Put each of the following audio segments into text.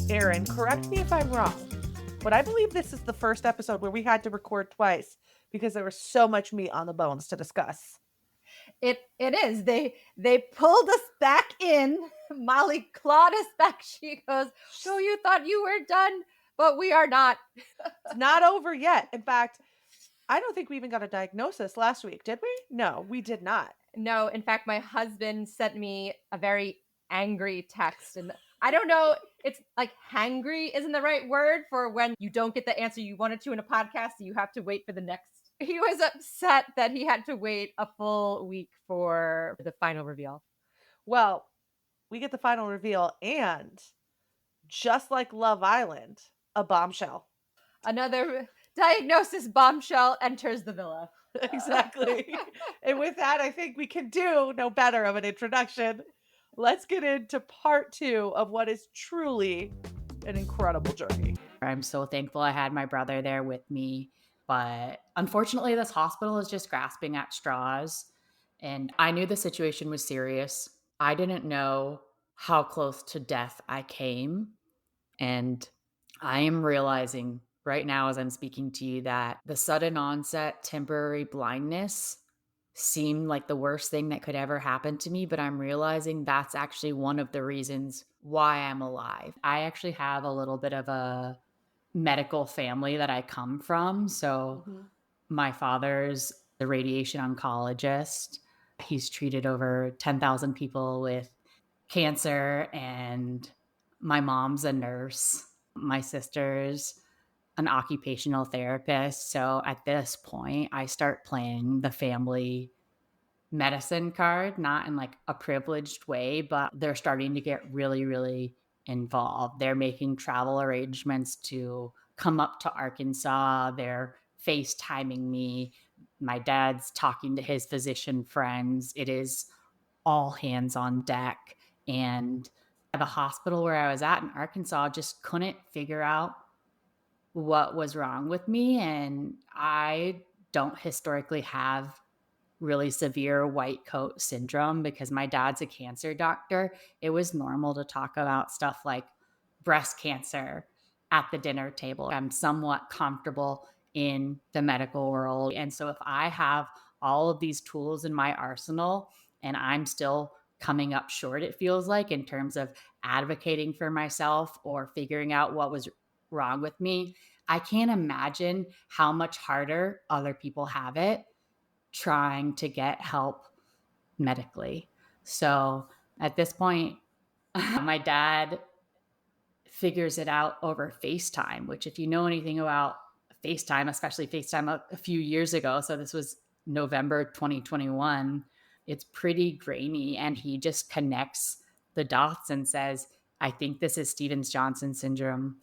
Aaron, correct me if I'm wrong, but I believe this is the first episode where we had to record twice because there was so much meat on the bones to discuss. It is. They pulled us back in. Molly clawed us back. She goes, "So you thought you were done, but we are not." It's not over yet. In fact, I don't think we even got a diagnosis last week, did we? No, we did not. No, in fact, my husband sent me a very angry text, and I don't know. It's like hangry isn't the right word for when you don't get the answer you wanted to in a podcast, so you have to wait for the next. He was upset that he had to wait a full week for the final reveal. Well, we get the final reveal, and just like Love Island, a bombshell. Another diagnosis bombshell enters the villa. Exactly. And with that, I think we can do no better of an introduction. Let's get into part 2 of what is truly an incredible journey. I'm so thankful I had my brother there with me. But unfortunately, this hospital is just grasping at straws. And I knew the situation was serious. I didn't know how close to death I came. And I am realizing right now, as I'm speaking to you, that the sudden onset temporary blindness seemed like the worst thing that could ever happen to me. But I'm realizing that's actually one of the reasons why I'm alive. I actually have a little bit of a medical family that I come from. So my father's a radiation oncologist. He's treated over 10,000 people with cancer, and my mom's a nurse. My sister's an occupational therapist. So at this point, I start playing the family medicine card, not in like a privileged way, but they're starting to get really, really involved. They're making travel arrangements to come up to Arkansas. They're FaceTiming me. My dad's talking to his physician friends. It is all hands on deck. And the hospital where I was at in Arkansas just couldn't figure out what was wrong with me. And I don't historically have really severe white coat syndrome because my dad's a cancer doctor. It was normal to talk about stuff like breast cancer at the dinner table. I'm somewhat comfortable in the medical world. And so if I have all of these tools in my arsenal and I'm still coming up short, it feels like, in terms of advocating for myself or figuring out what was wrong with me, I can't imagine how much harder other people have it trying to get help medically. So at this point, my dad figures it out over FaceTime, which, if you know anything about FaceTime, especially FaceTime a few years ago, so this was November 2021, it's pretty grainy. And he just connects the dots and says, I think this is Stevens-Johnson syndrome.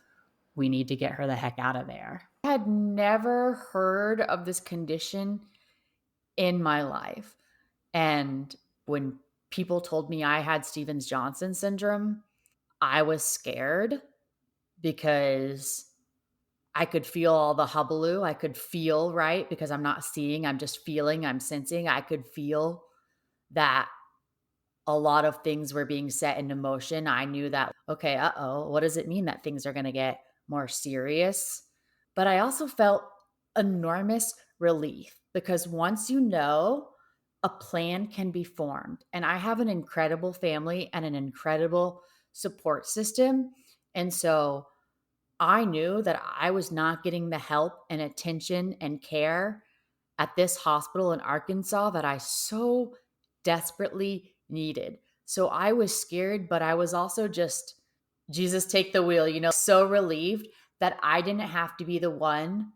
We need to get her the heck out of there. I had never heard of this condition in my life. And when people told me I had Stevens-Johnson syndrome, I was scared because I could feel all the hullabaloo. I could feel, right? Because I'm not seeing, I'm just feeling, I'm sensing. I could feel that a lot of things were being set into motion. I knew that, okay, what does it mean that things are going to get more serious? But I also felt enormous relief because once you know, a plan can be formed. And I have an incredible family and an incredible support system. And so I knew that I was not getting the help and attention and care at this hospital in Arkansas that I so desperately needed. So I was scared, but I was also just, Jesus, take the wheel, so relieved that I didn't have to be the one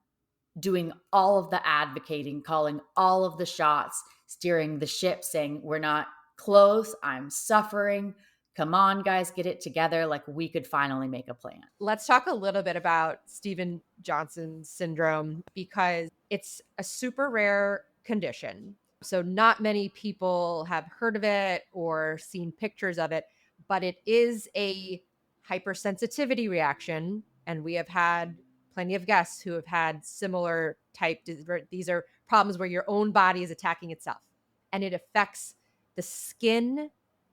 doing all of the advocating, calling all of the shots, steering the ship, saying, we're not close, I'm suffering. Come on, guys, get it together. Like, we could finally make a plan. Let's talk a little bit about Stevens-Johnson syndrome because it's a super rare condition. So not many people have heard of it or seen pictures of it, but it is a hypersensitivity reaction. And we have had plenty of guests who have had similar type. These are problems where your own body is attacking itself, and it affects the skin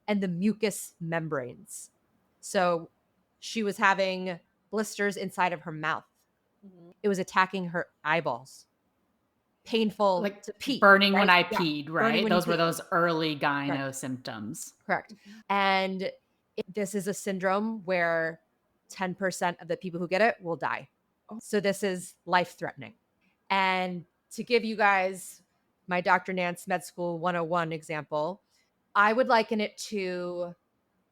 and the mucous membranes. So She was having blisters inside of her mouth. It was attacking her eyeballs. Painful Like to pee. burning when I right? Yeah. peed, Burning right? when you Those were pee. those early gyno symptoms. Correct. And this is a syndrome where 10% of the people who get it will die. So this is life-threatening. And to give you guys my Dr. Nance Med School 101 example, I would liken it to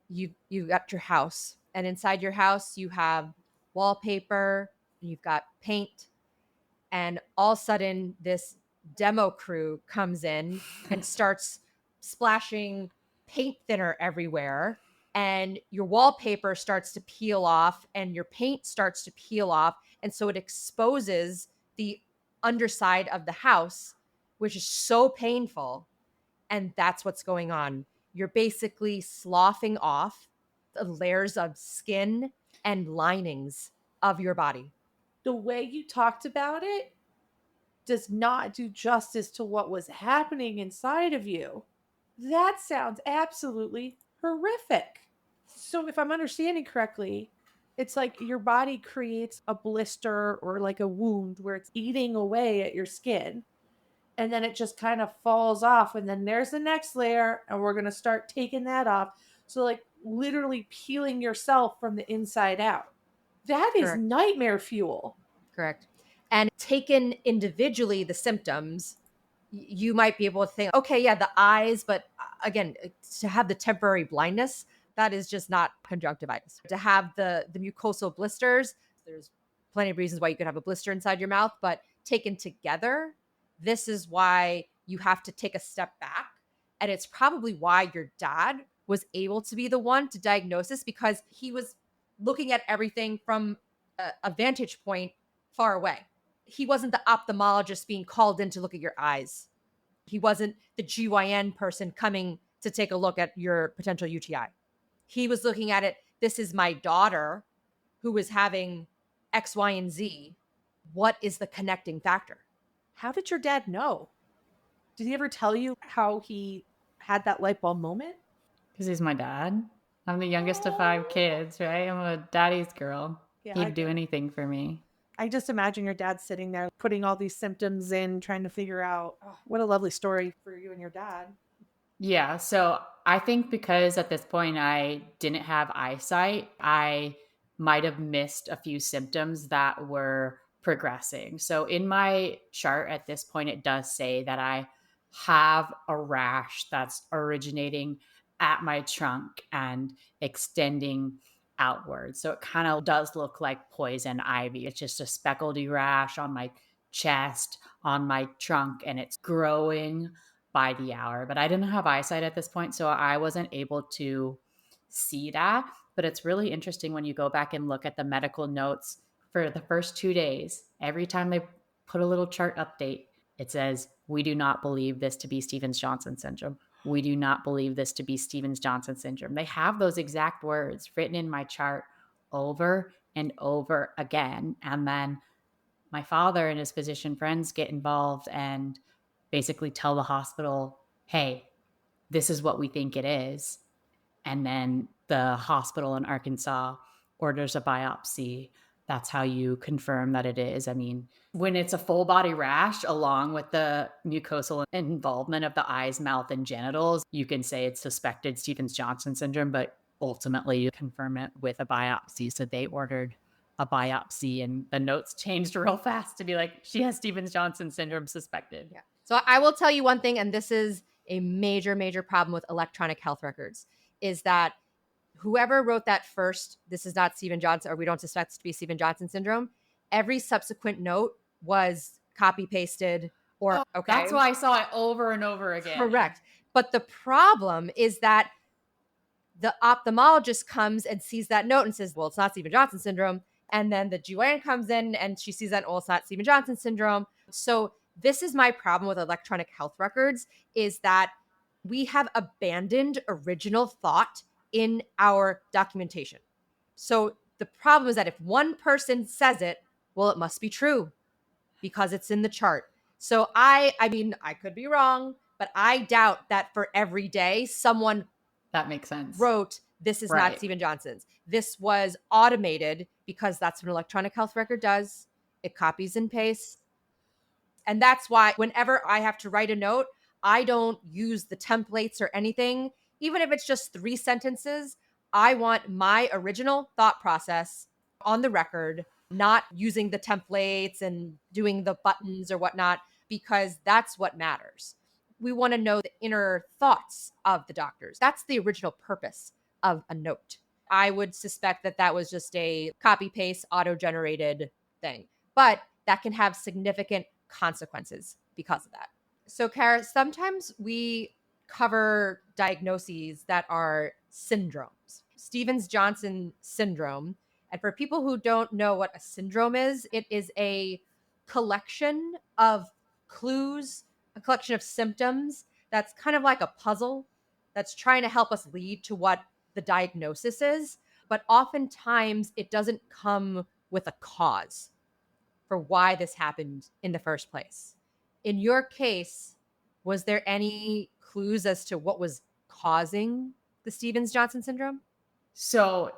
you got your house, and inside your house you have wallpaper, you've got paint, and all of a sudden this demo crew comes in and starts splashing paint thinner everywhere, and your wallpaper starts to peel off and your paint starts to peel off, and so it exposes the underside of the house, which is so painful. And that's what's going on. You're basically sloughing off the layers of skin and linings of your body. The way you talked about it does not do justice to what was happening inside of you. That sounds absolutely horrific. So, if I'm understanding correctly, it's like your body creates a blister or like a wound where it's eating away at your skin. And then it just kind of falls off. And then there's the next layer, and we're going to start taking that off. So, like, literally peeling yourself from the inside out. That is Correct. nightmare fuel. Correct. And taken individually, the symptoms, you might be able to think, okay, yeah, the eyes, but again, to have the temporary blindness, that is just not conjunctivitis. To have the mucosal blisters, there's plenty of reasons why you could have a blister inside your mouth, but taken together, this is why you have to take a step back. And it's probably why your dad was able to be the one to diagnose this, because he was looking at everything from a vantage point far away. He wasn't the ophthalmologist being called in to look at your eyes. He wasn't the GYN person coming to take a look at your potential UTI. He was looking at it. This is my daughter who is having X, Y, and Z. What is the connecting factor? How did your dad know? Did he ever tell you how he had that light bulb moment? Because he's my dad. I'm the youngest of 5 kids, right? I'm a daddy's girl. Yeah, I He'd do get it. anything for me. I just imagine your dad sitting there putting all these symptoms in, trying to figure out, what a lovely story for you and your dad. Yeah, so I think because at this point I didn't have eyesight, I might have missed a few symptoms that were progressing. So in my chart at this point, it does say that I have a rash that's originating at my trunk and extending outward. So it kind of does look like poison ivy. It's just a speckledy rash on my chest, on my trunk, and it's growing by the hour. But I didn't have eyesight at this point, so I wasn't able to see that. But it's really interesting when you go back and look at the medical notes for the first 2 days. Every time they put a little chart update, it says, "We do not believe this to be Stevens-Johnson syndrome. We do not believe this to be Stevens-Johnson syndrome." They have those exact words written in my chart over and over again. And then my father and his physician friends get involved and basically tell the hospital, "Hey, this is what we think it is." And then the hospital in Arkansas orders a biopsy. That's how you confirm that it is. I mean, when it's a full body rash along with the mucosal involvement of the eyes, mouth, and genitals, you can say it's suspected Stevens-Johnson syndrome, but ultimately you confirm it with a biopsy. So they ordered a biopsy and the notes changed real fast to be like, she has Stevens-Johnson syndrome suspected. Yeah. So I will tell you one thing, and this is a major, major problem with electronic health records, is that whoever wrote that first, "This is not Stevens-Johnson," or "We don't suspect this to be Stevens-Johnson syndrome," every subsequent note was copy pasted or okay. That's why I saw it over and over again. Correct. But the problem is that the ophthalmologist comes and sees that note and says, "Well, it's not Stevens-Johnson syndrome." And then the GYN comes in and she sees that, "Oh, it's not Stevens-Johnson syndrome." So this is my problem with electronic health records, is that we have abandoned original thought in our documentation. So the problem is that if one person says it, well, it must be true because it's in the chart. So I mean, I could be wrong, but I doubt that for every day someone That makes sense. wrote, this is not Right. Stephen Johnson's. This was automated because that's what an electronic health record does. It copies and pastes. And that's why whenever I have to write a note, I don't use the templates or anything. Even if it's just 3 sentences, I want my original thought process on the record, not using the templates and doing the buttons or whatnot, because that's what matters. We want to know the inner thoughts of the doctors. That's the original purpose of a note. I would suspect that that was just a copy paste auto generated thing, but that can have significant consequences because of that. So, Kara, sometimes we cover diagnoses that are syndromes. Stevens-Johnson syndrome. And for people who don't know what a syndrome is, it is a collection of clues, a collection of symptoms that's kind of like a puzzle that's trying to help us lead to what the diagnosis is. But oftentimes it doesn't come with a cause for why this happened in the first place. In your case, was there any clues as to what was causing the Stevens-Johnson syndrome? So,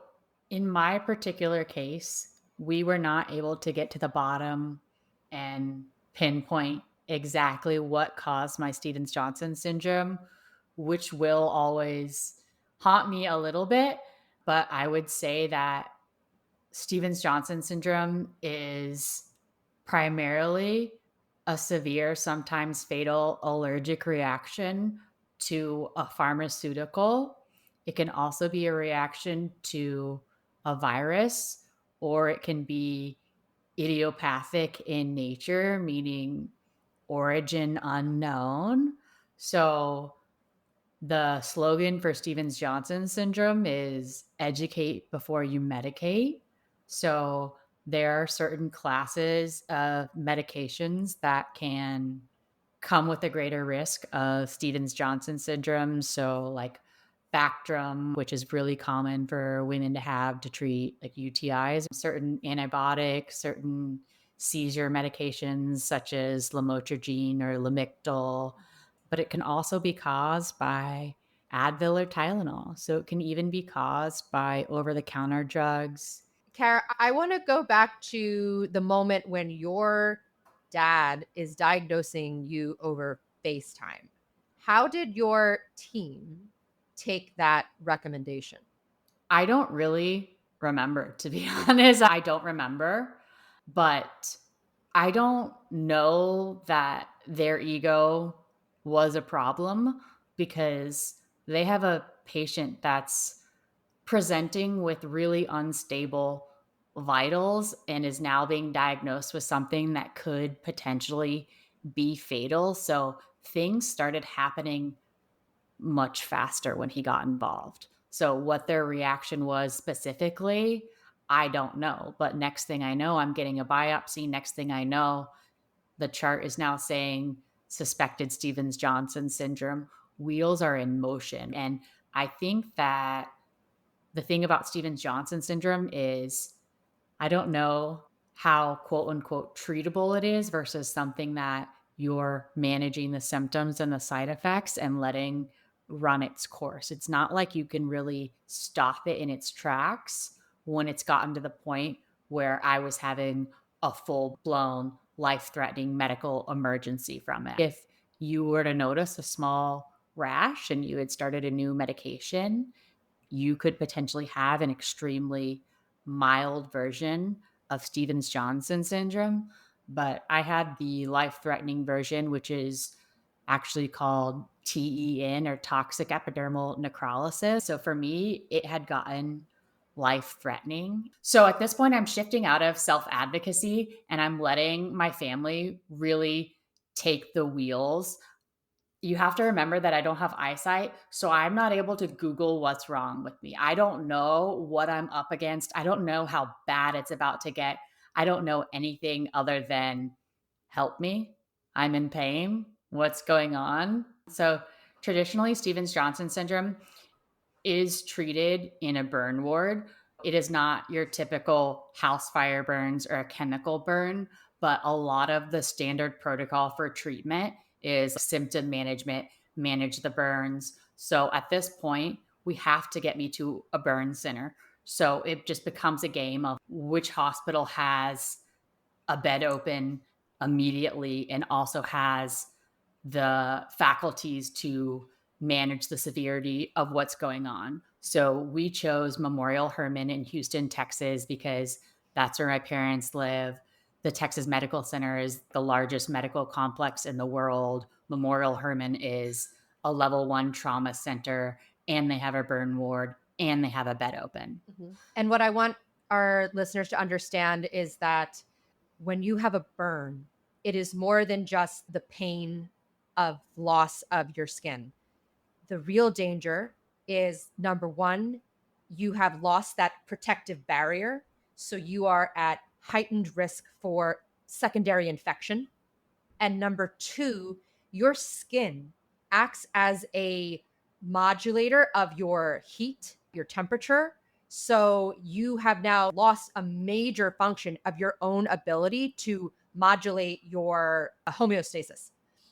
in my particular case, we were not able to get to the bottom and pinpoint exactly what caused my Stevens Johnson syndrome, which will always haunt me a little bit. But I would say that Stevens Johnson syndrome is primarily a severe, sometimes fatal allergic reaction to a pharmaceutical. It can also be a reaction to a virus, or it can be idiopathic in nature, meaning origin unknown. So the slogan for Stevens Johnson syndrome is educate before you medicate. So there are certain classes of medications that can come with a greater risk of Stevens Johnson syndrome. So, like Bactrim, which is really common for women to have to treat like UTIs, certain antibiotics, certain seizure medications such as lamotrigine or Lamictal, but it can also be caused by Advil or Tylenol. So it can even be caused by over-the-counter drugs. Kara, I want to go back to the moment when your dad is diagnosing you over FaceTime. How did your team take that recommendation? I don't really remember, to be honest. I don't remember, but I don't know that their ego was a problem because they have a patient that's presenting with really unstable vitals and is now being diagnosed with something that could potentially be fatal. So things started happening much faster when he got involved. So what their reaction was specifically, I don't know. But next thing I know, I'm getting a biopsy. Next thing I know, the chart is now saying suspected Stevens Johnson syndrome. Wheels are in motion. And I think that the thing about Stevens Johnson syndrome is I don't know how quote unquote treatable it is versus something that you're managing the symptoms and the side effects and letting run its course. It's not like you can really stop it in its tracks when it's gotten to the point where I was having a full blown life threatening medical emergency from it. If you were to notice a small rash and you had started a new medication, you could potentially have an extremely mild version of Stevens Johnson syndrome. But I had the life threatening version, which is actually called TEN or toxic epidermal necrolysis. So for me, it had gotten life threatening. So at this point, I'm shifting out of self advocacy and I'm letting my family really take the wheels. You have to remember that I don't have eyesight, so I'm not able to Google what's wrong with me. I don't know what I'm up against. I don't know how bad it's about to get. I don't know anything other than help me. I'm in pain. What's going on? So, traditionally, Stevens Johnson syndrome is treated in a burn ward. It is not your typical house fire burns or a chemical burn, but a lot of the standard protocol for treatment is symptom management, manage the burns. So at this point, we have to get me to a burn center. So it just becomes a game of which hospital has a bed open immediately and also has the faculties to manage the severity of what's going on. So we chose Memorial Hermann in Houston, Texas, because that's where my parents live. The Texas Medical Center is the largest medical complex in the world. Memorial Hermann is a level 1 trauma center, and they have a burn ward, and they have a bed open. Mm-hmm. And what I want our listeners to understand is that when you have a burn, it is more than just the pain of loss of your skin. The real danger is, number one, you have lost that protective barrier. So you are at heightened risk for secondary infection. And number two, your skin acts as a modulator of your heat, your temperature. So you have now lost a major function of your own ability to modulate your homeostasis.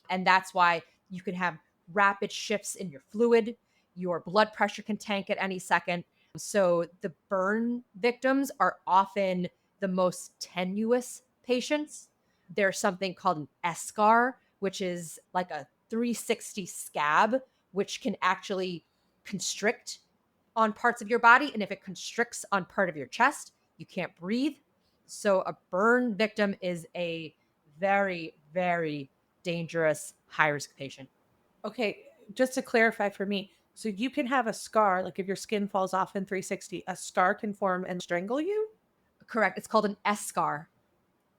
And that's why you can have rapid shifts in your fluid. Your blood pressure can tank at any second. So the burn victims are often the most tenuous patients. There's something called an eschar, which is like a 360 scab, which can actually constrict on parts of your body. And if it constricts on part of your chest, you can't breathe. So a burn victim is a very, very dangerous high risk patient. Okay, just to clarify for me, so you can have a scar, like if your skin falls off in 360, a scar can form and strangle you? Correct. It's called an eschar,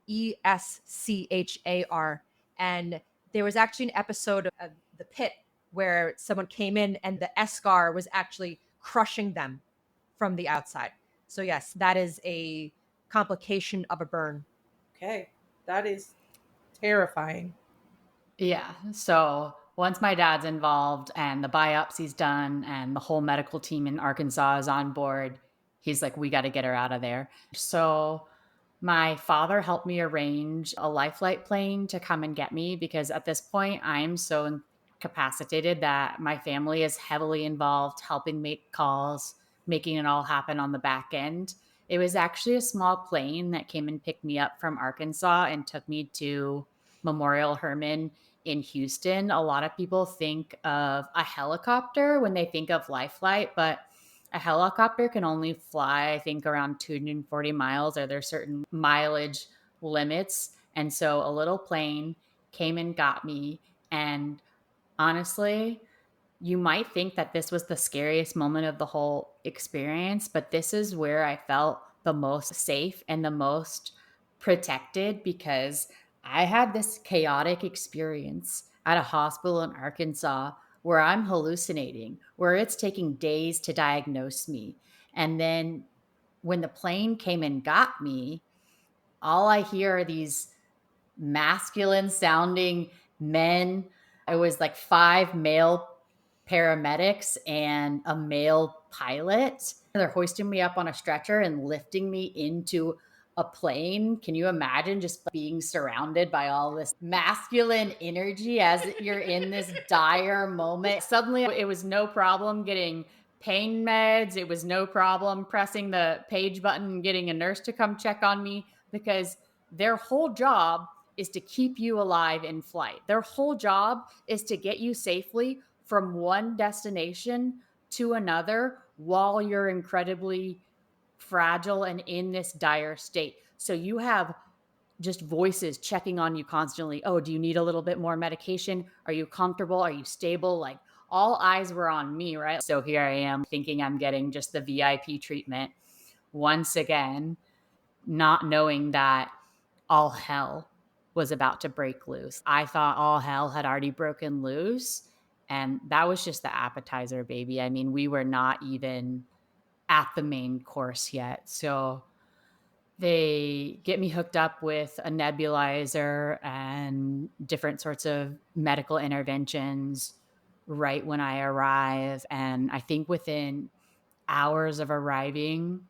ESCHAR. And there was actually an episode of The Pit where someone came in and the eschar was actually crushing them from the outside. So, yes, that is a complication of a burn. Okay, that is terrifying. Yeah. So once my dad's involved and the biopsy's done and the whole medical team in Arkansas is on board, he's like, we got to get her out of there. So my father helped me arrange a life flight plane to come and get me because at this point I'm so incapacitated that my family is heavily involved helping make calls, making it all happen on the back end. It was actually a small plane that came and picked me up from Arkansas and took me to Memorial Hermann in Houston. A lot of people think of a helicopter when they think of life flight, but a helicopter can only fly, I think, around 240 miles, or there's certain mileage limits. And so a little plane came and got me. And honestly, you might think that this was the scariest moment of the whole experience, but this is where I felt the most safe and the most protected because I had this chaotic experience at a hospital in Arkansas where I'm hallucinating, where it's taking days to diagnose me. And then when the plane came and got me, all I hear are these masculine sounding men. It was like 5 male paramedics and a male pilot. They're hoisting me up on a stretcher and lifting me into a plane. Can you imagine just being surrounded by all this masculine energy as you're in this dire moment? Suddenly, it was no problem getting pain meds. It was no problem pressing the page button and getting a nurse to come check on me because their whole job is to keep you alive in flight. Their whole job is to get you safely from one destination to another while you're incredibly fragile and in this dire state. So you have just voices checking on you constantly. Oh, do you need a little bit more medication? Are you comfortable? Are you stable? Like all eyes were on me, right? So here I am thinking I'm getting just the VIP treatment once again, not knowing that all hell was about to break loose. I thought all hell had already broken loose. And that was just the appetizer, baby. I mean, we were not even at the main course yet. So they get me hooked up with a nebulizer and different sorts of medical interventions right when I arrive. And I think within hours of arriving,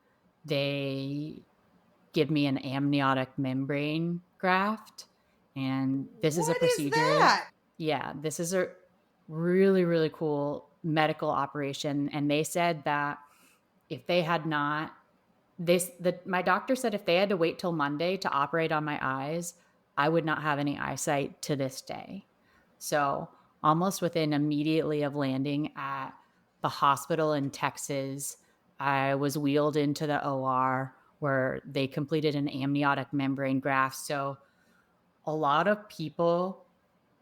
they give me an amniotic membrane graft. And this is a What is procedure. that? Yeah, this is a really, really cool medical operation, and they said that if they had not, my doctor said if they had to wait till Monday to operate on my eyes, I would not have any eyesight to this day. So almost within immediately of landing at the hospital in Texas, I was wheeled into the OR where they completed an amniotic membrane graft. So a lot of people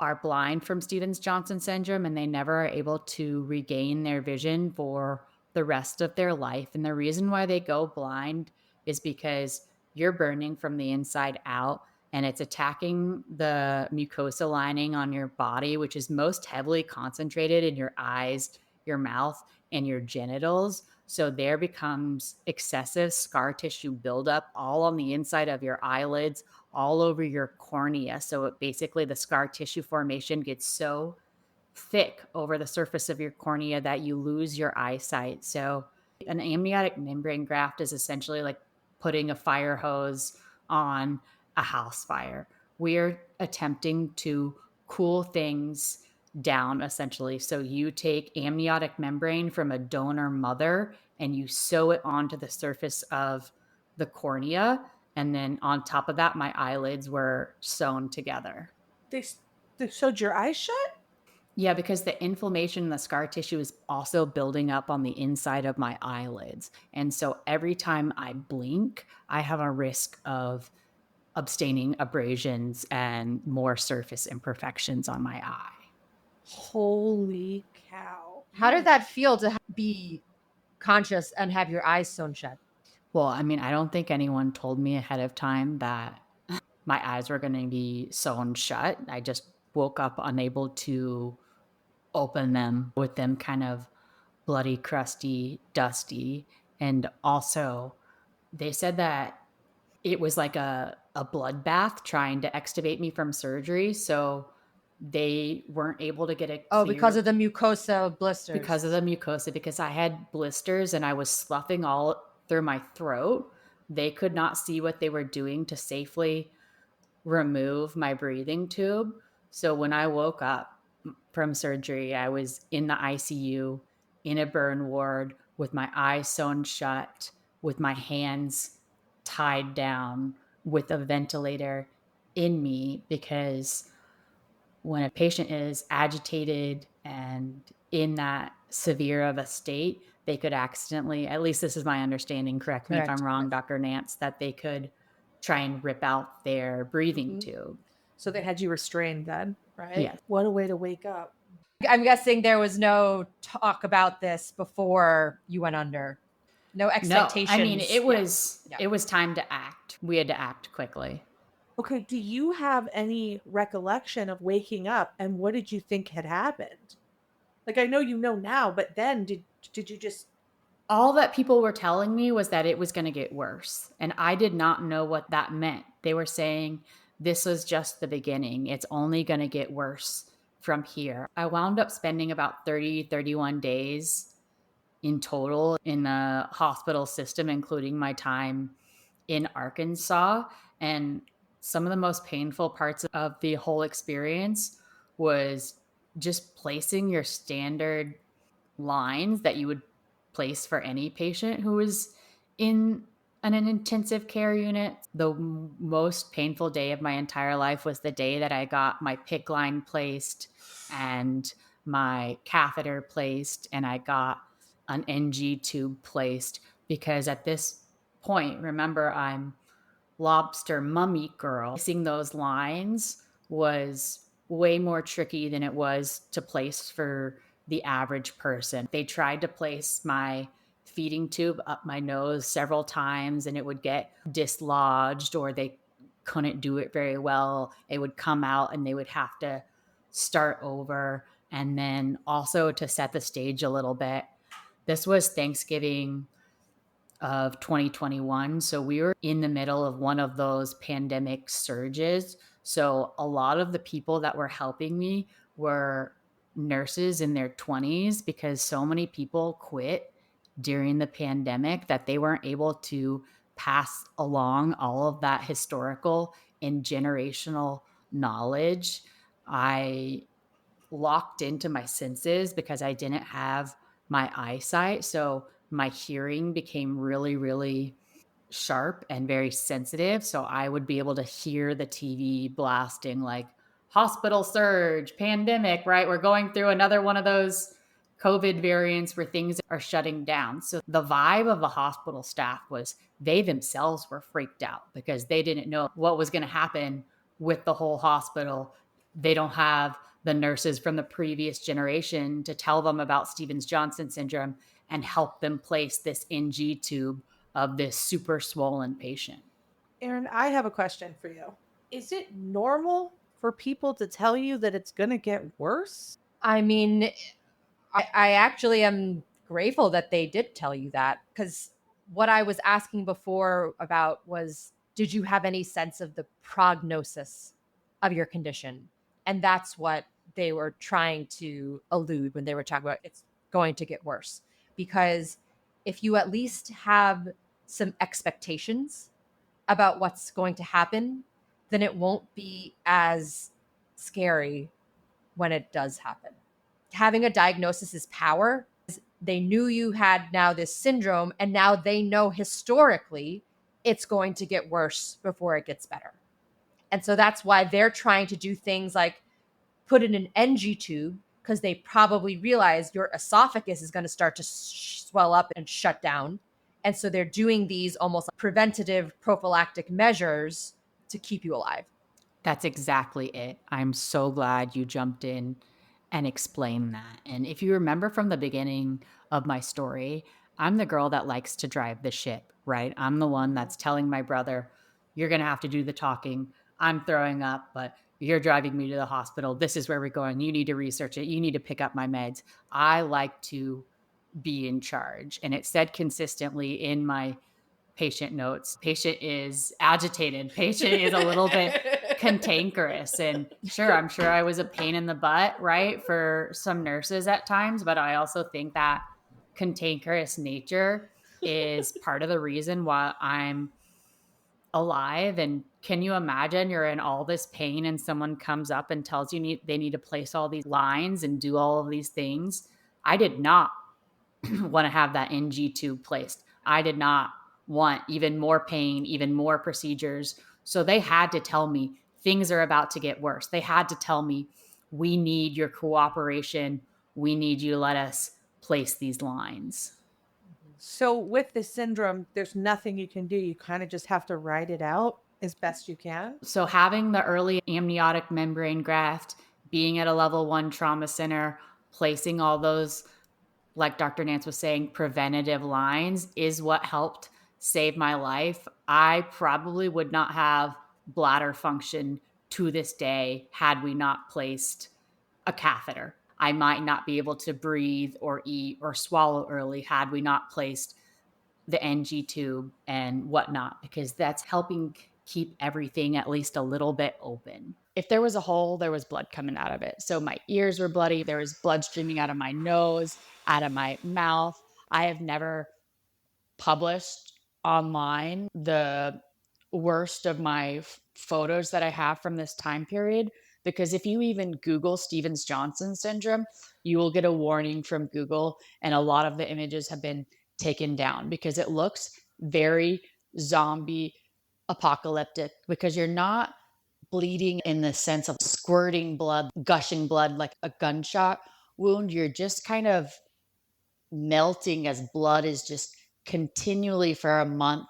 are blind from Stevens-Johnson syndrome and they never are able to regain their vision for the rest of their life. And the reason why they go blind is because you're burning from the inside out and it's attacking the mucosa lining on your body, which is most heavily concentrated in your eyes, your mouth, and your genitals. So there becomes excessive scar tissue buildup all on the inside of your eyelids, all over your cornea. So basically, the scar tissue formation gets so thick over the surface of your cornea that you lose your eyesight. So an amniotic membrane graft is essentially like putting a fire hose on a house fire. We're attempting to cool things down essentially. So you take amniotic membrane from a donor mother and you sew it onto the surface of the cornea. And then on top of that, my eyelids were sewn together. They, they sewed your eyes shut? Yeah, because the inflammation in the scar tissue is also building up on the inside of my eyelids. And so every time I blink, I have a risk of abstaining abrasions and more surface imperfections on my eye. Holy cow. How did that feel to be conscious and have your eyes sewn shut? Well, I mean, I don't think anyone told me ahead of time that my eyes were going to be sewn shut. I just woke up unable to open them with them kind of bloody, crusty, dusty. And also, they said that it was like a bloodbath trying to extubate me from surgery. So they weren't able to get it clear. Oh, because of the mucosa blisters. Because of the mucosa, because I had blisters and I was sloughing all through my throat. They could not see what they were doing to safely remove my breathing tube. So when I woke up from surgery, I was in the ICU in a burn ward with my eyes sewn shut, with my hands tied down, with a ventilator in me, because when a patient is agitated and in that severe of a state, they could accidentally, at least this is my understanding, correct me if I'm wrong, Dr. Nance, that they could try and rip out their breathing tube. So they had you restrained then, right? Yes. What a way to wake up. I'm guessing there was no talk about this before you went under. No expectations. No, I mean, it was time to act. We had to act quickly. Okay, do you have any recollection of waking up and what did you think had happened? Like, I know you know now, but then did you just... All that people were telling me was that it was going to get worse. And I did not know what that meant. They were saying this was just the beginning. It's only going to get worse from here. I wound up spending about 31 days in total in the hospital system, including my time in Arkansas. And some of the most painful parts of the whole experience was just placing your standard lines that you would place for any patient who was in an intensive care unit. The most painful day of my entire life was the day that I got my PICC line placed and my catheter placed and I got an NG tube placed, because at this point, remember, I'm lobster mummy girl. Placing those lines was way more tricky than it was to place for the average person. They tried to place my feeding tube up my nose several times and it would get dislodged, or they couldn't do it very well. It would come out and they would have to start over. And then also, to set the stage a little bit, this was Thanksgiving of 2021. So we were in the middle of one of those pandemic surges. So a lot of the people that were helping me were nurses in their 20s, because so many people quit during the pandemic that they weren't able to pass along all of that historical and generational knowledge. I locked into my senses because I didn't have my eyesight. So my hearing became really, really sharp and very sensitive. So I would be able to hear the TV blasting like hospital surge, pandemic, right? We're going through another one of those COVID variants where things are shutting down. So the vibe of the hospital staff was they themselves were freaked out because they didn't know what was going to happen with the whole hospital. They don't have the nurses from the previous generation to tell them about Stevens-Johnson syndrome and help them place this NG tube of this super swollen patient. Erin, I have a question for you. Is it normal for people to tell you that it's going to get worse? I mean, I actually am grateful that they did tell you that, because what I was asking before about was, did you have any sense of the prognosis of your condition? And that's what they were trying to allude when they were talking about it's going to get worse. Because if you at least have some expectations about what's going to happen, then it won't be as scary when it does happen. Having a diagnosis is power. They knew you had now this syndrome, and now they know historically it's going to get worse before it gets better. And so that's why they're trying to do things like put in an NG tube, because they probably realize your esophagus is going to start to swell up and shut down. And so they're doing these almost like preventative prophylactic measures to keep you alive. That's exactly it. I'm so glad you jumped in and explained that. And if you remember from the beginning of my story, I'm the girl that likes to drive the ship, right? I'm the one that's telling my brother, you're going to have to do the talking. I'm throwing up, but you're driving me to the hospital. This is where we're going. You need to research it. You need to pick up my meds. I like to be in charge. And it said consistently in my patient notes, patient is agitated, patient is a little bit cantankerous. And sure, I'm sure I was a pain in the butt, right, for some nurses at times, but I also think that cantankerous nature is part of the reason why I'm alive. And can you imagine you're in all this pain and someone comes up and tells you they need to place all these lines and do all of these things? I did not want to have that NG tube placed. I did not want even more pain, even more procedures. So they had to tell me things are about to get worse. They had to tell me, we need your cooperation. We need you to let us place these lines. So, with this syndrome, there's nothing you can do. You kind of just have to ride it out as best you can. So having the early amniotic membrane graft, being at a level 1 trauma center, placing all those, like Dr. Nance was saying, preventative lines is what helped save my life. I probably would not have bladder function to this day had we not placed a catheter. I might not be able to breathe or eat or swallow early had we not placed the NG tube and whatnot, because that's helping keep everything at least a little bit open. If there was a hole, there was blood coming out of it. So my ears were bloody. There was blood streaming out of my nose, out of my mouth. I have never published online the worst of my photos that I have from this time period, because if you even Google Stevens-Johnson syndrome, you will get a warning from Google, and a lot of the images have been taken down because it looks very zombie apocalyptic, because you're not bleeding in the sense of squirting blood, gushing blood like a gunshot wound. You're just kind of melting as blood is just continually for a month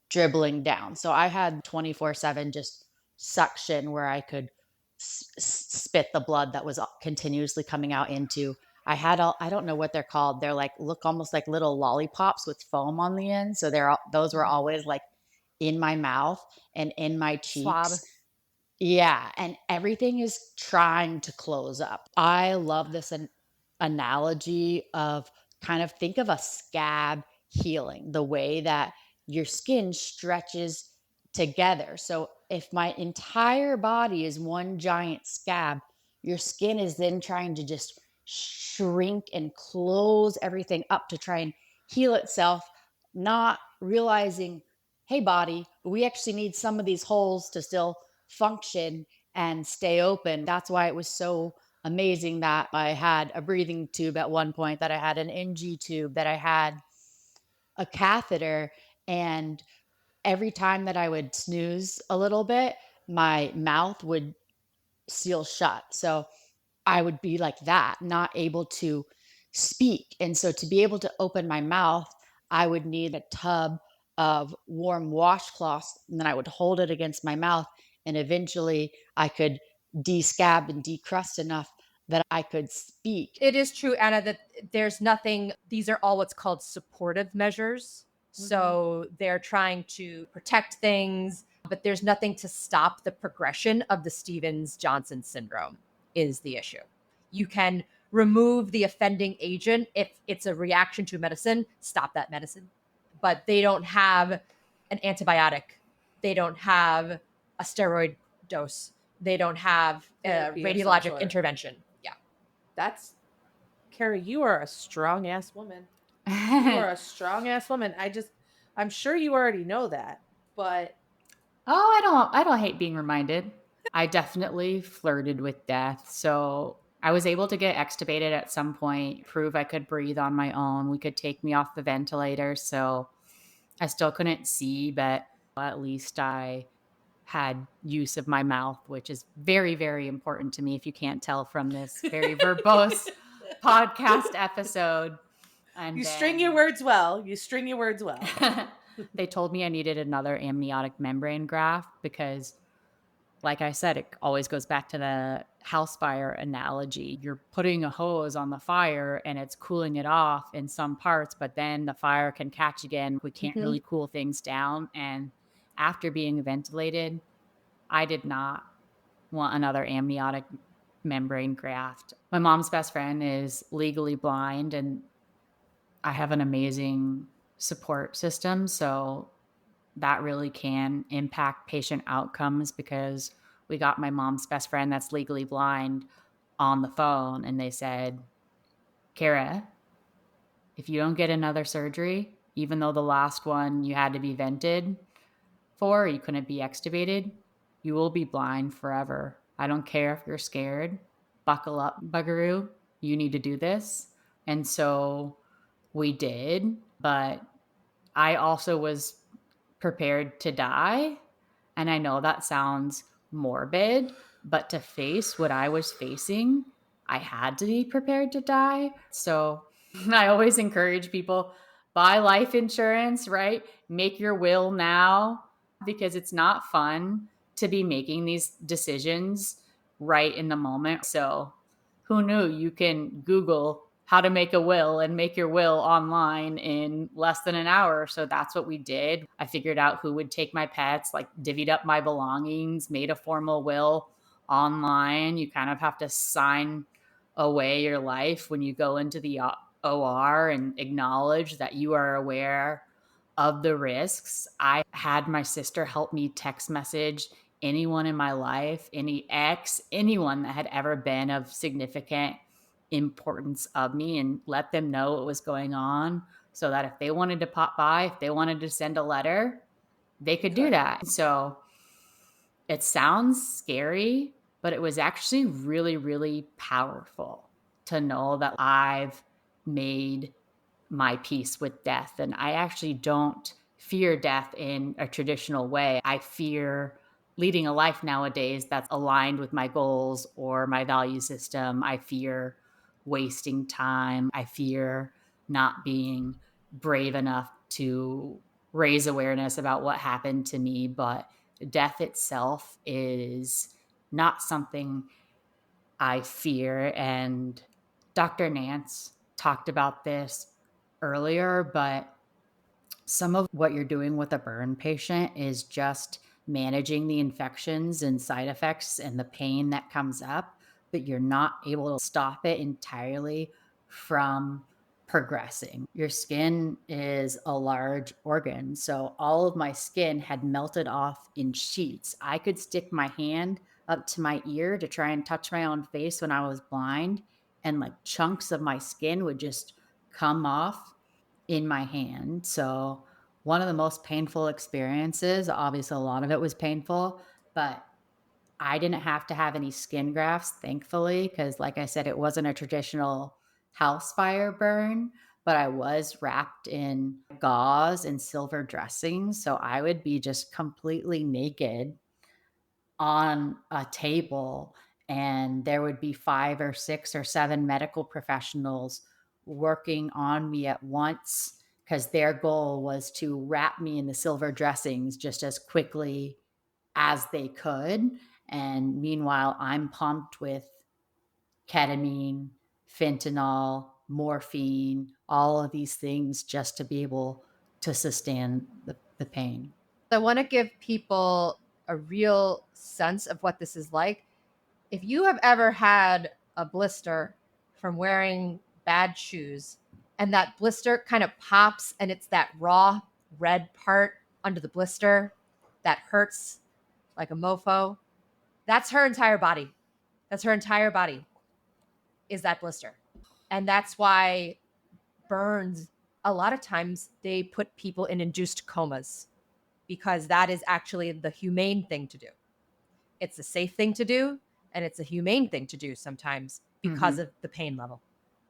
dribbling down. So I had 24/7 just suction where I could spit the blood that was continuously coming out into. I had all, I don't know what they're called. They're like, look almost like little lollipops with foam on the end. So those were always like in my mouth and in my Swab. cheeks. Yeah, and everything is trying to close up. I love this analogy of, kind of think of a scab healing, the way that your skin stretches together. So if my entire body is one giant scab, your skin is then trying to just shrink and close everything up to try and heal itself, not realizing, hey, body, we actually need some of these holes to still function and stay open. That's why it was so amazing that I had a breathing tube at one point, that I had an NG tube, that I had a catheter. And every time that I would snooze a little bit, my mouth would seal shut. So I would be like that, not able to speak. And so to be able to open my mouth, I would need a tub of warm washcloths, and then I would hold it against my mouth. And eventually I could descab and decrust enough that I could speak. It is true, Anna, that there's nothing, these are all what's called supportive measures. So they're trying to protect things, but there's nothing to stop the progression of the Stevens-Johnson syndrome, is the issue. You can remove the offending agent if it's a reaction to medicine, stop that medicine. But they don't have an antibiotic. They don't have a steroid dose. They don't have a Therapy of some radiologic sort. intervention. Yeah. That's Carrie, you are a strong ass woman. You are a strong ass woman. I'm sure you already know that, but Oh, I don't hate being reminded. I definitely flirted with death. So I was able to get extubated at some point, prove I could breathe on my own. We could take me off the ventilator. So I still couldn't see, but at least I had use of my mouth, which is very, very important to me, if you can't tell from this very verbose podcast episode. And you string your words well. You string your words well. they told me I needed another amniotic membrane graft because, like I said, it always goes back to the house fire analogy. You're putting a hose on the fire and it's cooling it off in some parts, but then the fire can catch again. We can't really cool things down. And after being ventilated, I did not want another amniotic membrane graft. My mom's best friend is legally blind, and I have an amazing support system. So that really can impact patient outcomes, because we got my mom's best friend that's legally blind on the phone, and they said, Kara, if you don't get another surgery, even though the last one you had to be vented for, you couldn't be extubated, you will be blind forever. I don't care if you're scared. Buckle up, buggeroo. You need to do this. And so we did, but I also was prepared to die. And I know that sounds morbid, but to face what I was facing, I had to be prepared to die. So I always encourage people, buy life insurance, right? Make your will now, because it's not fun to be making these decisions right in the moment. So who knew? You can Google how to make a will and make your will online in less than an hour. So that's what we did. I figured out who would take my pets, like divvied up my belongings, made a formal will online. You kind of have to sign away your life when you go into the OR and acknowledge that you are aware of the risks. I had my sister help me text message anyone in my life, any ex, anyone that had ever been of significant importance of me, and let them know what was going on, so that if they wanted to pop by, if they wanted to send a letter, they could do that. So it sounds scary, but it was actually really, really powerful to know that I've made my peace with death. And I actually don't fear death in a traditional way. I fear leading a life nowadays that's aligned with my goals or my value system. I fear wasting time. I fear not being brave enough to raise awareness about what happened to me. But death itself is not something I fear. And Dr. Nance talked about this earlier, but some of what you're doing with a burn patient is just managing the infections and side effects and the pain that comes up, but you're not able to stop it entirely from progressing. Your skin is a large organ. So all of my skin had melted off in sheets. I could stick my hand up to my ear to try and touch my own face when I was blind, and like chunks of my skin would just come off in my hand. So one of the most painful experiences, obviously a lot of it was painful, but I didn't have to have any skin grafts, thankfully, because like I said, it wasn't a traditional house fire burn, but I was wrapped in gauze and silver dressings. So I would be just completely naked on a table, and there would be 5 or 6 or 7 medical professionals working on me at once because their goal was to wrap me in the silver dressings just as quickly as they could. And meanwhile, I'm pumped with ketamine, fentanyl, morphine, all of these things just to be able to sustain the pain. I want to give people a real sense of what this is like. If you have ever had a blister from wearing bad shoes and that blister kind of pops and it's that raw red part under the blister that hurts like a mofo, that's her entire body. That's her entire body is that blister. And that's why burns, a lot of times they put people in induced comas because that is actually the humane thing to do. It's a safe thing to do, and it's a humane thing to do sometimes because of the pain level.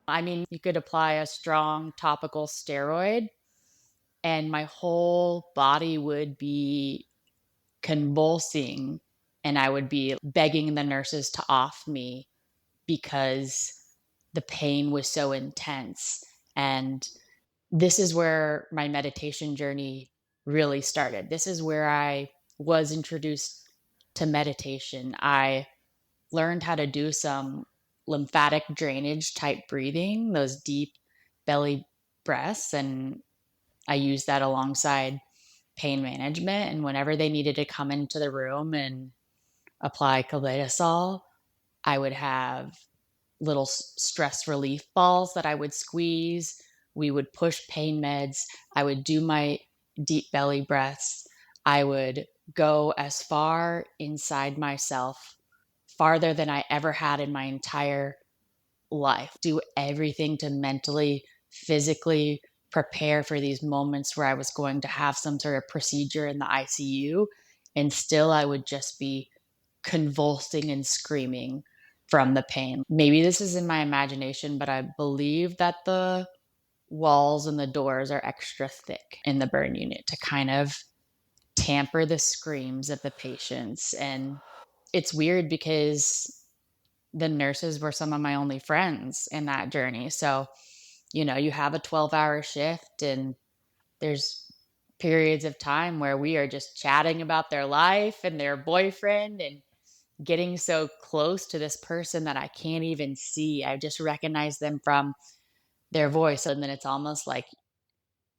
I mean, you could apply a strong topical steroid and my whole body would be convulsing and I would be begging the nurses to off me because the pain was so intense. And this is where my meditation journey really started. This is where I was introduced to meditation. I learned how to do some lymphatic drainage type breathing, those deep belly breaths. And I used that alongside pain management. And whenever they needed to come into the room and apply Kaledisol, I would have little stress relief balls that I would squeeze. We would push pain meds. I would do my deep belly breaths. I would go as far inside myself, farther than I ever had in my entire life. Do everything to mentally, physically prepare for these moments where I was going to have some sort of procedure in the ICU. And still, I would just be convulsing and screaming from the pain. Maybe this is in my imagination, but I believe that the walls and the doors are extra thick in the burn unit to kind of tamper the screams of the patients. And it's weird because the nurses were some of my only friends in that journey. So, you have a 12-hour shift and there's periods of time where we are just chatting about their life and their boyfriend and getting so close to this person that I can't even see. I just recognize them from their voice. And then it's almost like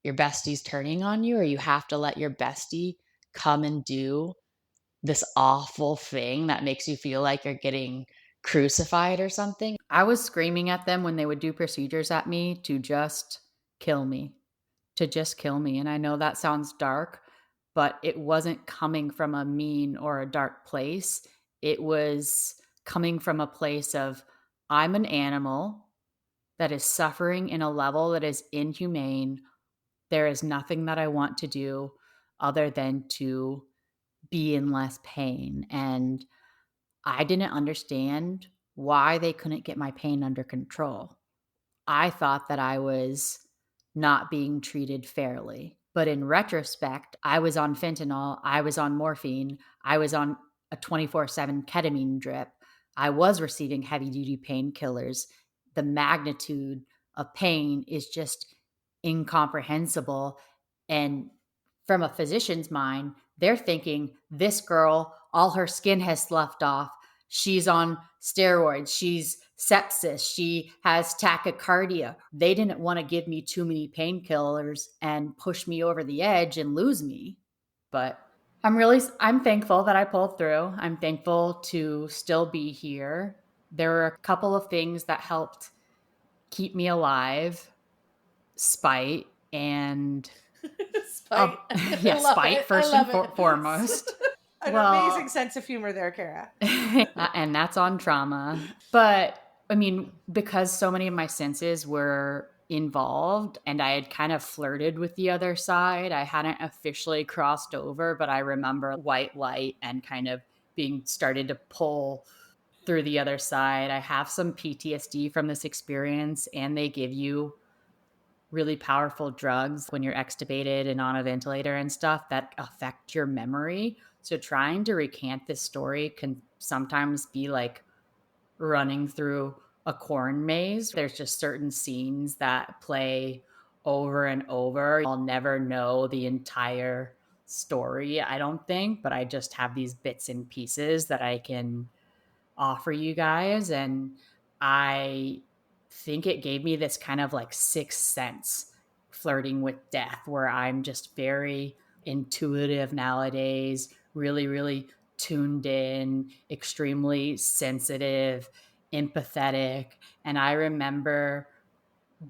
your bestie's turning on you, or you have to let your bestie come and do this awful thing that makes you feel like you're getting crucified or something. I was screaming at them when they would do procedures at me to just kill me, to just kill me. And I know that sounds dark, but it wasn't coming from a mean or a dark place. It was coming from a place of, I'm an animal that is suffering in a level that is inhumane. There is nothing that I want to do other than to be in less pain. And I didn't understand why they couldn't get my pain under control. I thought that I was not being treated fairly. But in retrospect, I was on fentanyl, I was on morphine, I was on a 24/7 ketamine drip. I was receiving heavy duty painkillers. The magnitude of pain is just incomprehensible. And from a physician's mind, they're thinking, this girl, all her skin has sloughed off. She's on steroids. She's sepsis. She has tachycardia. They didn't want to give me too many painkillers and push me over the edge and lose me. But I'm thankful that I pulled through. I'm thankful to still be here. There were a couple of things that helped keep me alive. Spite and Spite. yeah, I love spite it. first I and love it. foremost. An Well- amazing sense of humor there, Kara. And that's on trauma. But I mean, because so many of my senses were involved and I had kind of flirted with the other side, I hadn't officially crossed over, but I remember white light and kind of being started to pull through the other side. I have some PTSD from this experience, and they give you really powerful drugs when you're extubated and on a ventilator and stuff that affect your memory. So trying to recant this story can sometimes be like running through a corn maze. There's just certain scenes that play over and over. I'll never know the entire story, I don't think, but I just have these bits and pieces that I can offer you guys. And I think it gave me this kind of like sixth sense flirting with death, where I'm just very intuitive nowadays, really, really tuned in, extremely sensitive, empathetic. And I remember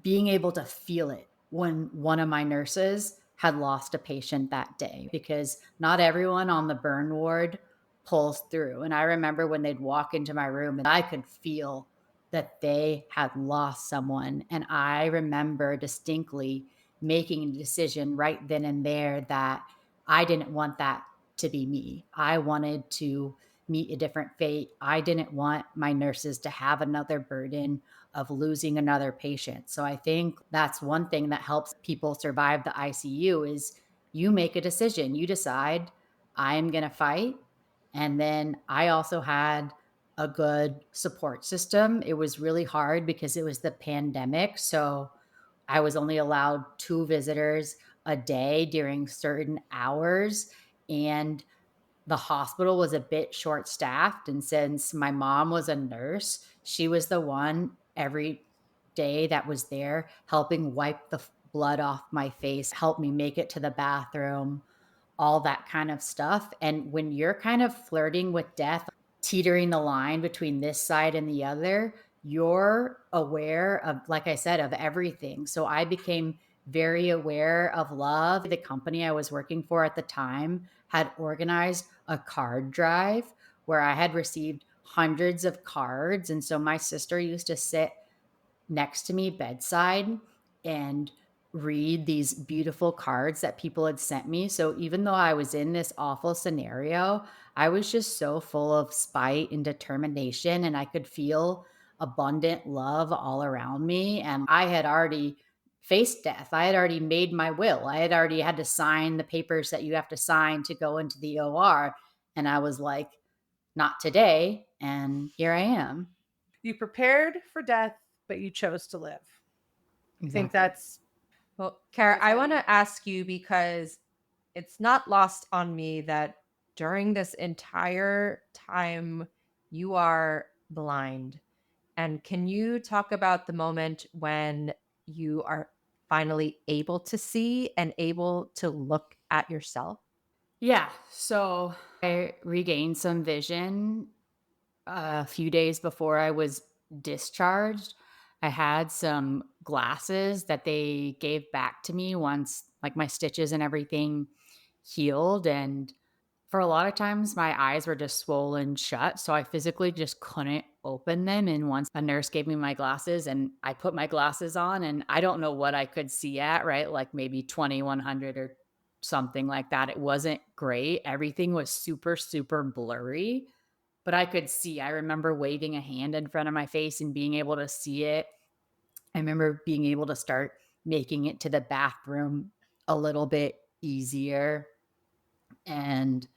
being able to feel it when one of my nurses had lost a patient that day, because not everyone on the burn ward pulls through. And I remember when they'd walk into my room and I could feel that they had lost someone. And I remember distinctly making a decision right then and there that I didn't want that to be me. I wanted to meet a different fate. I didn't want my nurses to have another burden of losing another patient. So I think that's one thing that helps people survive the ICU is you make a decision. You decide, I'm going to fight. And then I also had a good support system. It was really hard because it was the pandemic. So I was only allowed 2 visitors a day during certain hours. And the hospital was a bit short staffed. And since my mom was a nurse, she was the one every day that was there helping wipe the blood off my face, help me make it to the bathroom, all that kind of stuff. And when you're kind of flirting with death, teetering the line between this side and the other, you're aware of, like I said, of everything. So I became very aware of love. The company I was working for at the time had organized a card drive where I had received hundreds of cards. And so my sister used to sit next to me bedside and read these beautiful cards that people had sent me. So even though I was in this awful scenario, I was just so full of spite and determination, and I could feel abundant love all around me. And I had already faced death. I had already made my will. I had already had to sign the papers that you have to sign to go into the OR. And I was like, not today. And here I am. You prepared for death, but you chose to live. I think that's Well, Kara, I Exactly. want to ask you because it's not lost on me that during this entire time you are blind. And can you talk about the moment when you are finally able to see and able to look at yourself? Yeah. So I regained some vision a few days before I was discharged. I had some glasses that they gave back to me once, like my stitches and everything healed. And for a lot of times, my eyes were just swollen shut. So I physically just couldn't open them. And once a nurse gave me my glasses and I put my glasses on, and I don't know what I could see at, right? Like maybe 2100 or something like that. It wasn't great. Everything was super, super blurry, but I could see. I remember waving a hand in front of my face and being able to see it. I remember being able to start making it to the bathroom a little bit easier. And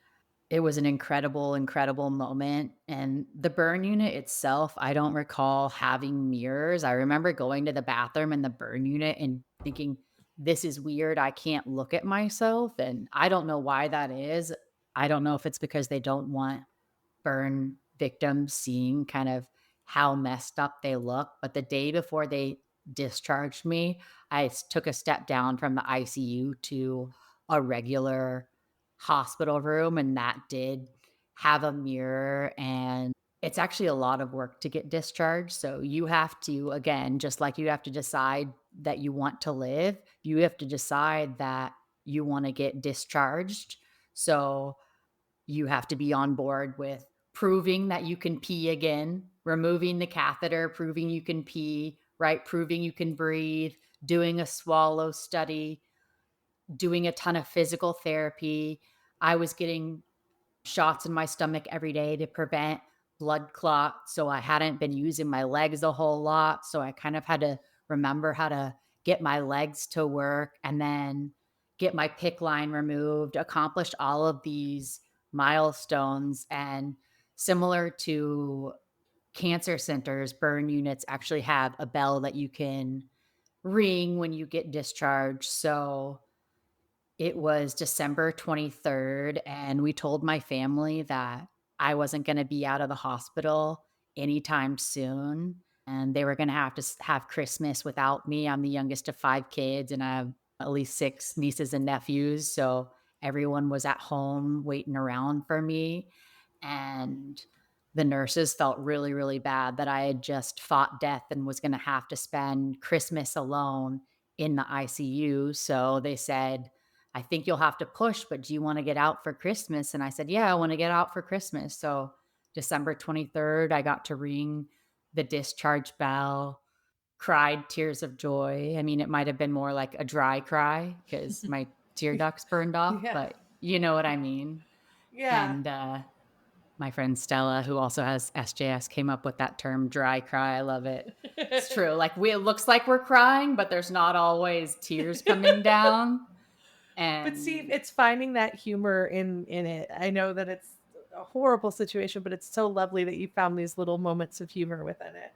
it was an incredible, incredible moment. And the burn unit itself, I don't recall having mirrors. I remember going to the bathroom in the burn unit and thinking, this is weird. I can't look at myself. And I don't know why that is. I don't know if it's because they don't want burn victims seeing kind of how messed up they look. But the day before they discharged me, I took a step down from the ICU to a regular hospital room, and that did have a mirror. And it's actually a lot of work to get discharged. So you have to, again, just like you have to decide that you want to live, you have to decide that you want to get discharged. So you have to be on board with proving that you can pee again, removing the catheter, proving you can pee, right? Proving you can breathe, doing a swallow study, doing a ton of physical therapy. I was getting shots in my stomach every day to prevent blood clots. So I hadn't been using my legs a whole lot. So I kind of had to remember how to get my legs to work and then get my PICC line removed, accomplished all of these milestones. And similar to cancer centers, burn units actually have a bell that you can ring when you get discharged. So it was December 23rd, and we told my family that I wasn't going to be out of the hospital anytime soon. And they were going to have to have Christmas without me. I'm the youngest of five kids, and I have at least six nieces and nephews. So everyone was at home waiting around for me. And the nurses felt really, really bad that I had just fought death and was going to have to spend Christmas alone in the ICU. So they said, I think you'll have to push, but do you want to get out for Christmas? And I said, yeah, I want to get out for Christmas. So December 23rd, I got to ring the discharge bell, cried tears of joy. I mean, it might have been more like a dry cry because my tear ducts burned off, Yeah. but you know what I mean. Yeah. And my friend Stella, who also has SJS, came up with that term dry cry. I love it. It's true. Like it looks like we're crying, but there's not always tears coming down. And But see, it's finding that humor in it. I know that it's a horrible situation, but it's so lovely that you found these little moments of humor within it.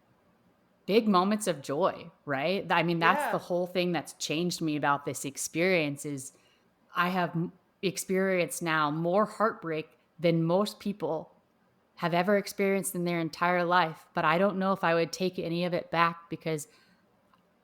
big moments of joy, right? I mean, that's Yeah. the whole thing that's changed me about this experience is I have experienced now more heartbreak than most people have ever experienced in their entire life, but I don't know if I would take any of it back because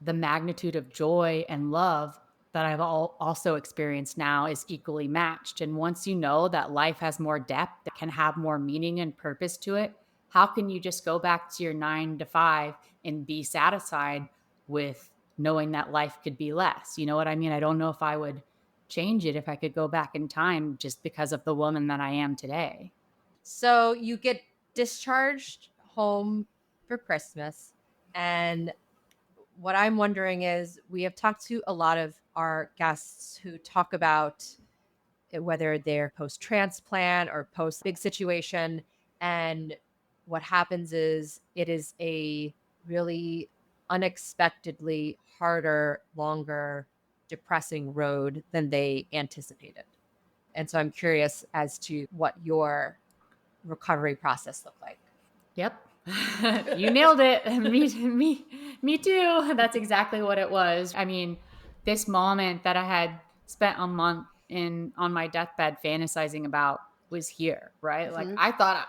the magnitude of joy and love that I've also experienced now is equally matched. And once you know that life has more depth, that can have more meaning and purpose to it, how can you just go back to your 9 to 5 and be satisfied with knowing that life could be less? You know what I mean? I don't know if I would change it if I could go back in time just because of the woman that I am today. So you get discharged home for Christmas. And what I'm wondering is we have talked to a lot of our guests who talk about whether they're post transplant or post big situation. And what happens is it is a really unexpectedly harder, longer, depressing road than they anticipated. And so I'm curious as to what your recovery process looked like. Yep. You nailed it. Me too. That's exactly what it was. I mean, this moment that I had spent a month in on my deathbed fantasizing about was here, right? Like Mhm. I thought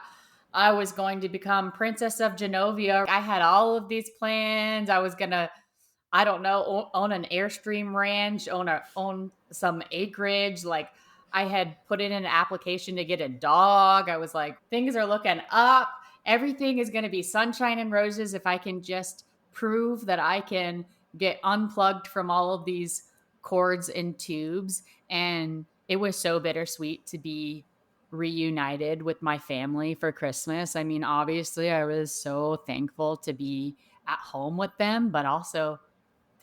I was going to become Princess of Genovia. I had all of these plans. I was going to I don't know, own an Airstream ranch, own some acreage. Like I had put in an application to get a dog. I was like, things are looking up. Everything is going to be sunshine and roses if I can just prove that I can get unplugged from all of these cords and tubes. And it was so bittersweet to be reunited with my family for Christmas. I mean, obviously, I was so thankful to be at home with them, but also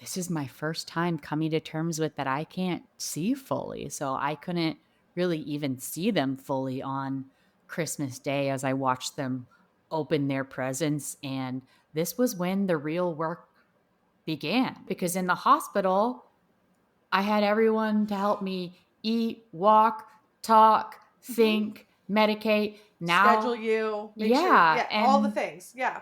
this is my first time coming to terms with that I can't see fully. So I couldn't really even see them fully on Christmas Day as I watched them open their presents. And this was when the real work began because in the hospital, I had everyone to help me eat, walk, talk, Mhm. think, medicate. Schedule Now, you, make sure, yeah. yeah, all the And things. Yeah.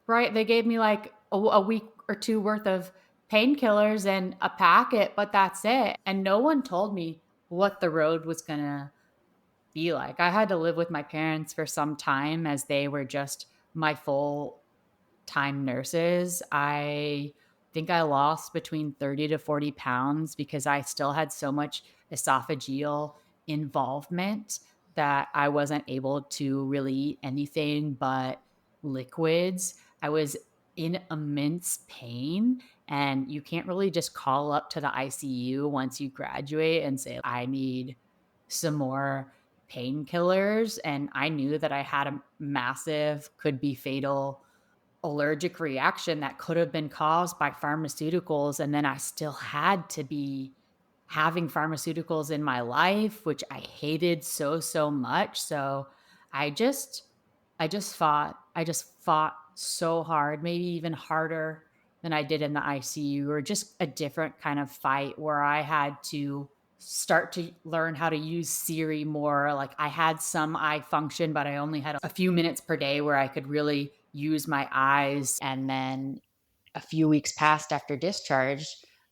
right. They gave me like a week or two worth of painkillers and a packet, but that's it. And no one told me what the road was going to be like. I had to live with my parents for some time as they were just my full time nurses. I think I lost between 30 to 40 pounds because I still had so much esophageal involvement that I wasn't able to really eat anything but liquids. I was in immense pain, and you can't really just call up to the ICU once you graduate and say, I need some more painkillers. And I knew that I had a massive, could be fatal allergic reaction that could have been caused by pharmaceuticals. And then I still had to be having pharmaceuticals in my life, which I hated so, so much. So I just I just fought so hard, maybe even harder than I did in the ICU, or just a different kind of fight where I had to start to learn how to use Siri more. Like I had some eye function, but I only had a few minutes per day where I could really use my eyes. And then a few weeks passed after discharge.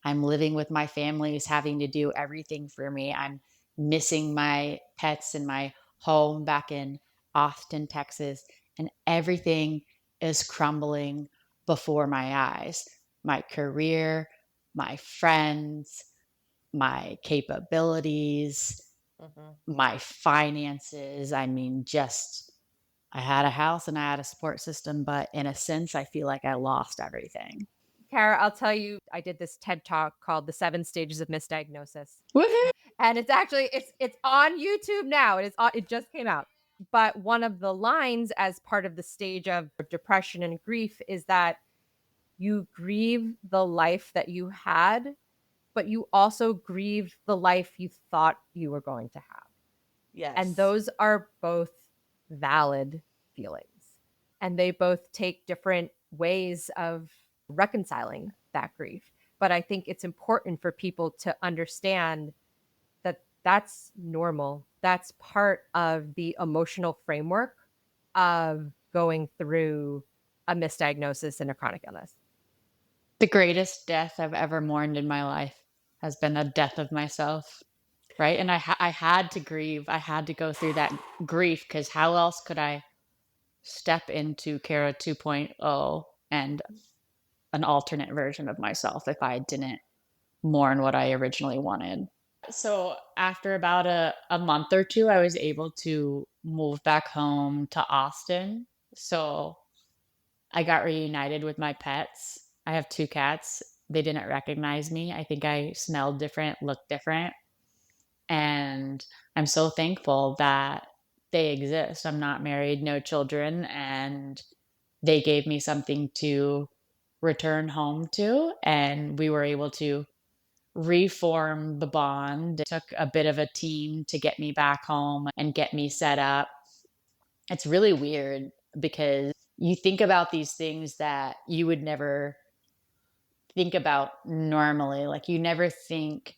I'm living with my families, having to do everything for me. I'm missing my pets and my home back in Austin, Texas, and everything is crumbling before my eyes. My career, my friends, my capabilities, my finances. I mean, just I had a house and I had a support system, but in a sense, I feel like I lost everything. Kara, I'll tell you, I did this TED talk called The 7 Stages of Misdiagnosis. Woohoo! And it's actually it's on YouTube now. It just came out. But one of the lines as part of the stage of depression and grief is that you grieve the life that you had, but you also grieve the life you thought you were going to have. Yes. And those are both valid feelings. And they both take different ways of reconciling that grief. But I think it's important for people to understand that that's normal. That's part of the emotional framework of going through a misdiagnosis and a chronic illness. The greatest death I've ever mourned in my life has been the death of myself, right? And I had to grieve. I had to go through that grief because how else could I step into Kara 2.0 and an alternate version of myself if I didn't mourn what I originally wanted? So after about a month or two, I was able to move back home to Austin. So I got reunited with my pets. I have 2 cats. They didn't recognize me. I think I smelled different, looked different, and I'm so thankful that they exist. I'm not married, no children, and they gave me something to return home to, and we were able to reform the bond. It took a bit of a team to get me back home and get me set up. It's really weird because you think about these things that you would never think about normally. Like you never think,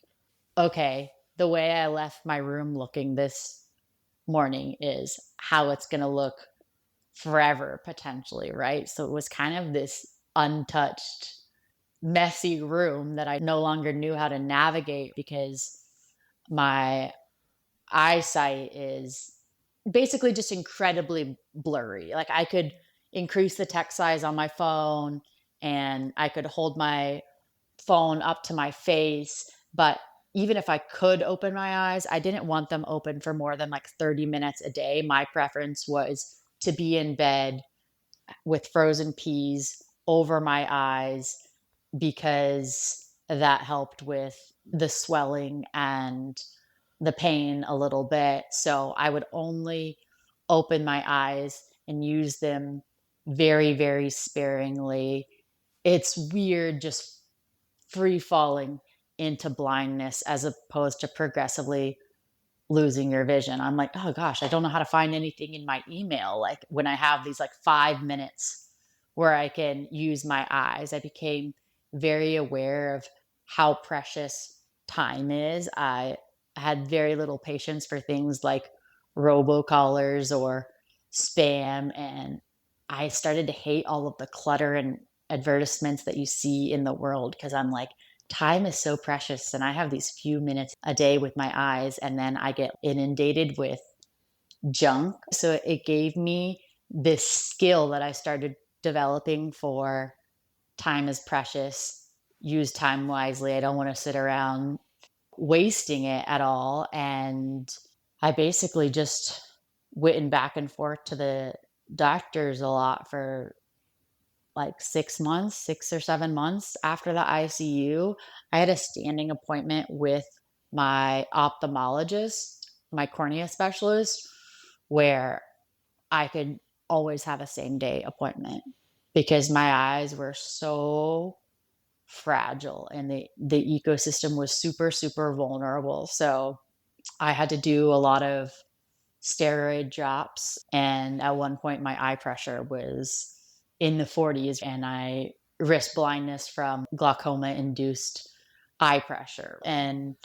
okay, the way I left my room looking this morning is how it's going to look forever potentially, right? So it was kind of this untouched, messy room that I no longer knew how to navigate because my eyesight is basically just incredibly blurry. Like I could increase the text size on my phone and I could hold my phone up to my face, but even if I could open my eyes, I didn't want them open for more than like 30 minutes a day. My preference was to be in bed with frozen peas over my eyes because that helped with the swelling and the pain a little bit. So I would only open my eyes and use them very, very sparingly. It's weird just free falling into blindness as opposed to progressively losing your vision. I'm like, oh gosh, I don't know how to find anything in my email. Like when I have these like 5 minutes where I can use my eyes, I became very aware of how precious time is. I had very little patience for things like robocallers or spam. And I started to hate all of the clutter and advertisements that you see in the world because I'm like, time is so precious and I have these few minutes a day with my eyes and then I get inundated with junk. So it gave me this skill that I started developing for time is precious, use time wisely. I don't want to sit around wasting it at all. And I basically just went back and forth to the doctors a lot for like 6 months, 6 or 7 months after the ICU. I had a standing appointment with my ophthalmologist, my cornea specialist, where I could always have a same day appointment because my eyes were so fragile and the ecosystem was super, super vulnerable. So I had to do a lot of steroid drops. And at one point, my eye pressure was in the 40s, and I risked blindness from glaucoma induced eye pressure. And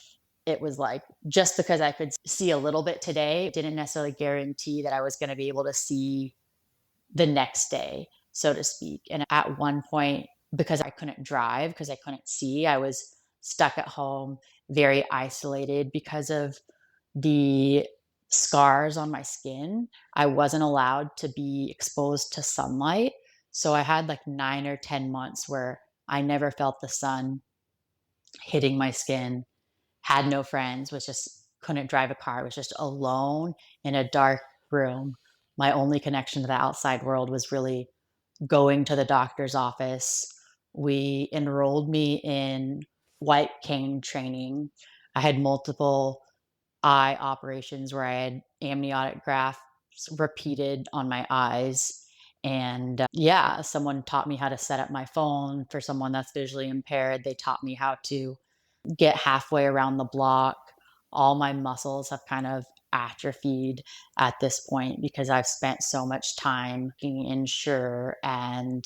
it was like, just because I could see a little bit today didn't necessarily guarantee that I was going to be able to see the next day, so to speak. And at one point, because I couldn't drive, because I couldn't see, I was stuck at home, very isolated because of the scars on my skin. I wasn't allowed to be exposed to sunlight. So I had like 9 or 10 months where I never felt the sun hitting my skin, had no friends, was just couldn't drive a car, was just alone in a dark room. My only connection to the outside world was really going to the doctor's office. We enrolled me in white cane training. I had multiple eye operations where I had amniotic grafts repeated on my eyes. And yeah, someone taught me how to set up my phone. For someone that's visually impaired, they taught me how to get halfway around the block. All my muscles have kind of atrophied at this point because I've spent so much time being insured and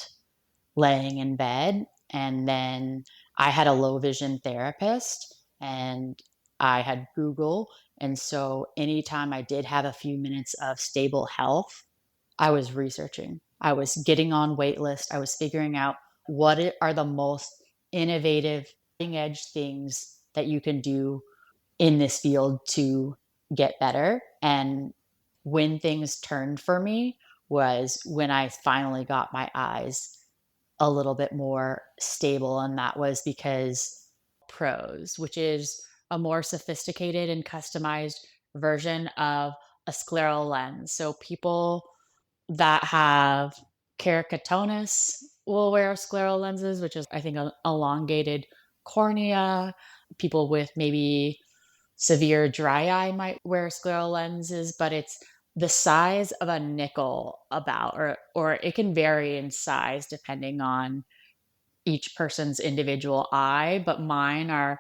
laying in bed. And then I had a low vision therapist and I had Google. And so anytime I did have a few minutes of stable health, I was researching. I was getting on wait list. I was figuring out are the most innovative, edge things that you can do in this field to get better. And when things turned for me was when I finally got my eyes a little bit more stable. And that was because pros, which is a more sophisticated and customized version of a scleral lens. So people that have keratoconus will wear scleral lenses, which is, I think, an elongated cornea. People with maybe severe dry eye might wear scleral lenses, but it's the size of a nickel about, or it can vary in size depending on each person's individual eye, but mine are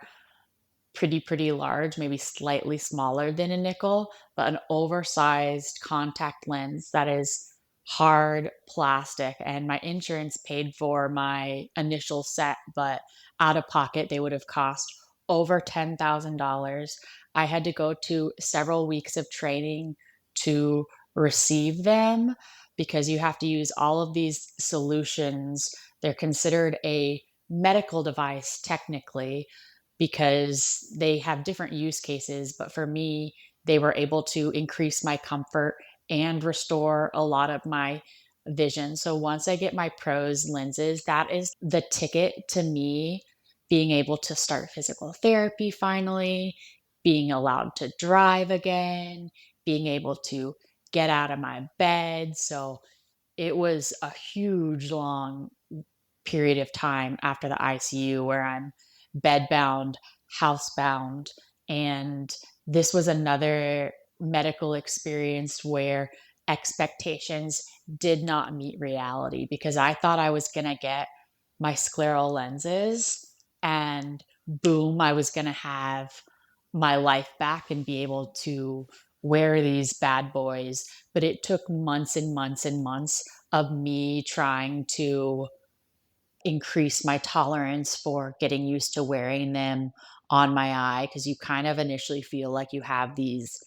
pretty large, maybe slightly smaller than a nickel, but an oversized contact lens that is hard plastic. And my insurance paid for my initial set, but out of pocket, they would have cost over $10,000. I had to go to several weeks of training to receive them because you have to use all of these solutions. They're considered a medical device technically, because they have different use cases. But for me, they were able to increase my comfort and restore a lot of my vision. So once I get my pros lenses, that is the ticket to me being able to start physical therapy finally, being allowed to drive again, being able to get out of my bed. So it was a huge, long period of time after the ICU where I'm bedbound, housebound. And this was another medical experience where expectations did not meet reality because I thought I was going to get my scleral lenses and boom, I was going to have my life back and be able to wear these bad boys. But it took months and months and months of me trying to increase my tolerance for getting used to wearing them on my eye because you kind of initially feel like you have these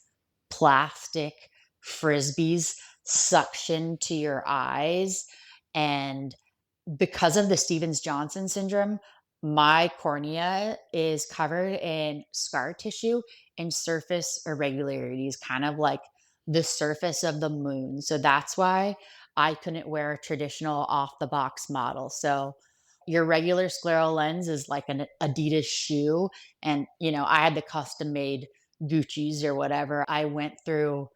plastic frisbees suction to your eyes. And because of the Stevens Johnson syndrome, my cornea is covered in scar tissue and surface irregularities, kind of like the surface of the moon. So that's why I couldn't wear a traditional off the box model. So your regular scleral lens is like an Adidas shoe. And, I had the custom made Gucci's or whatever. I went through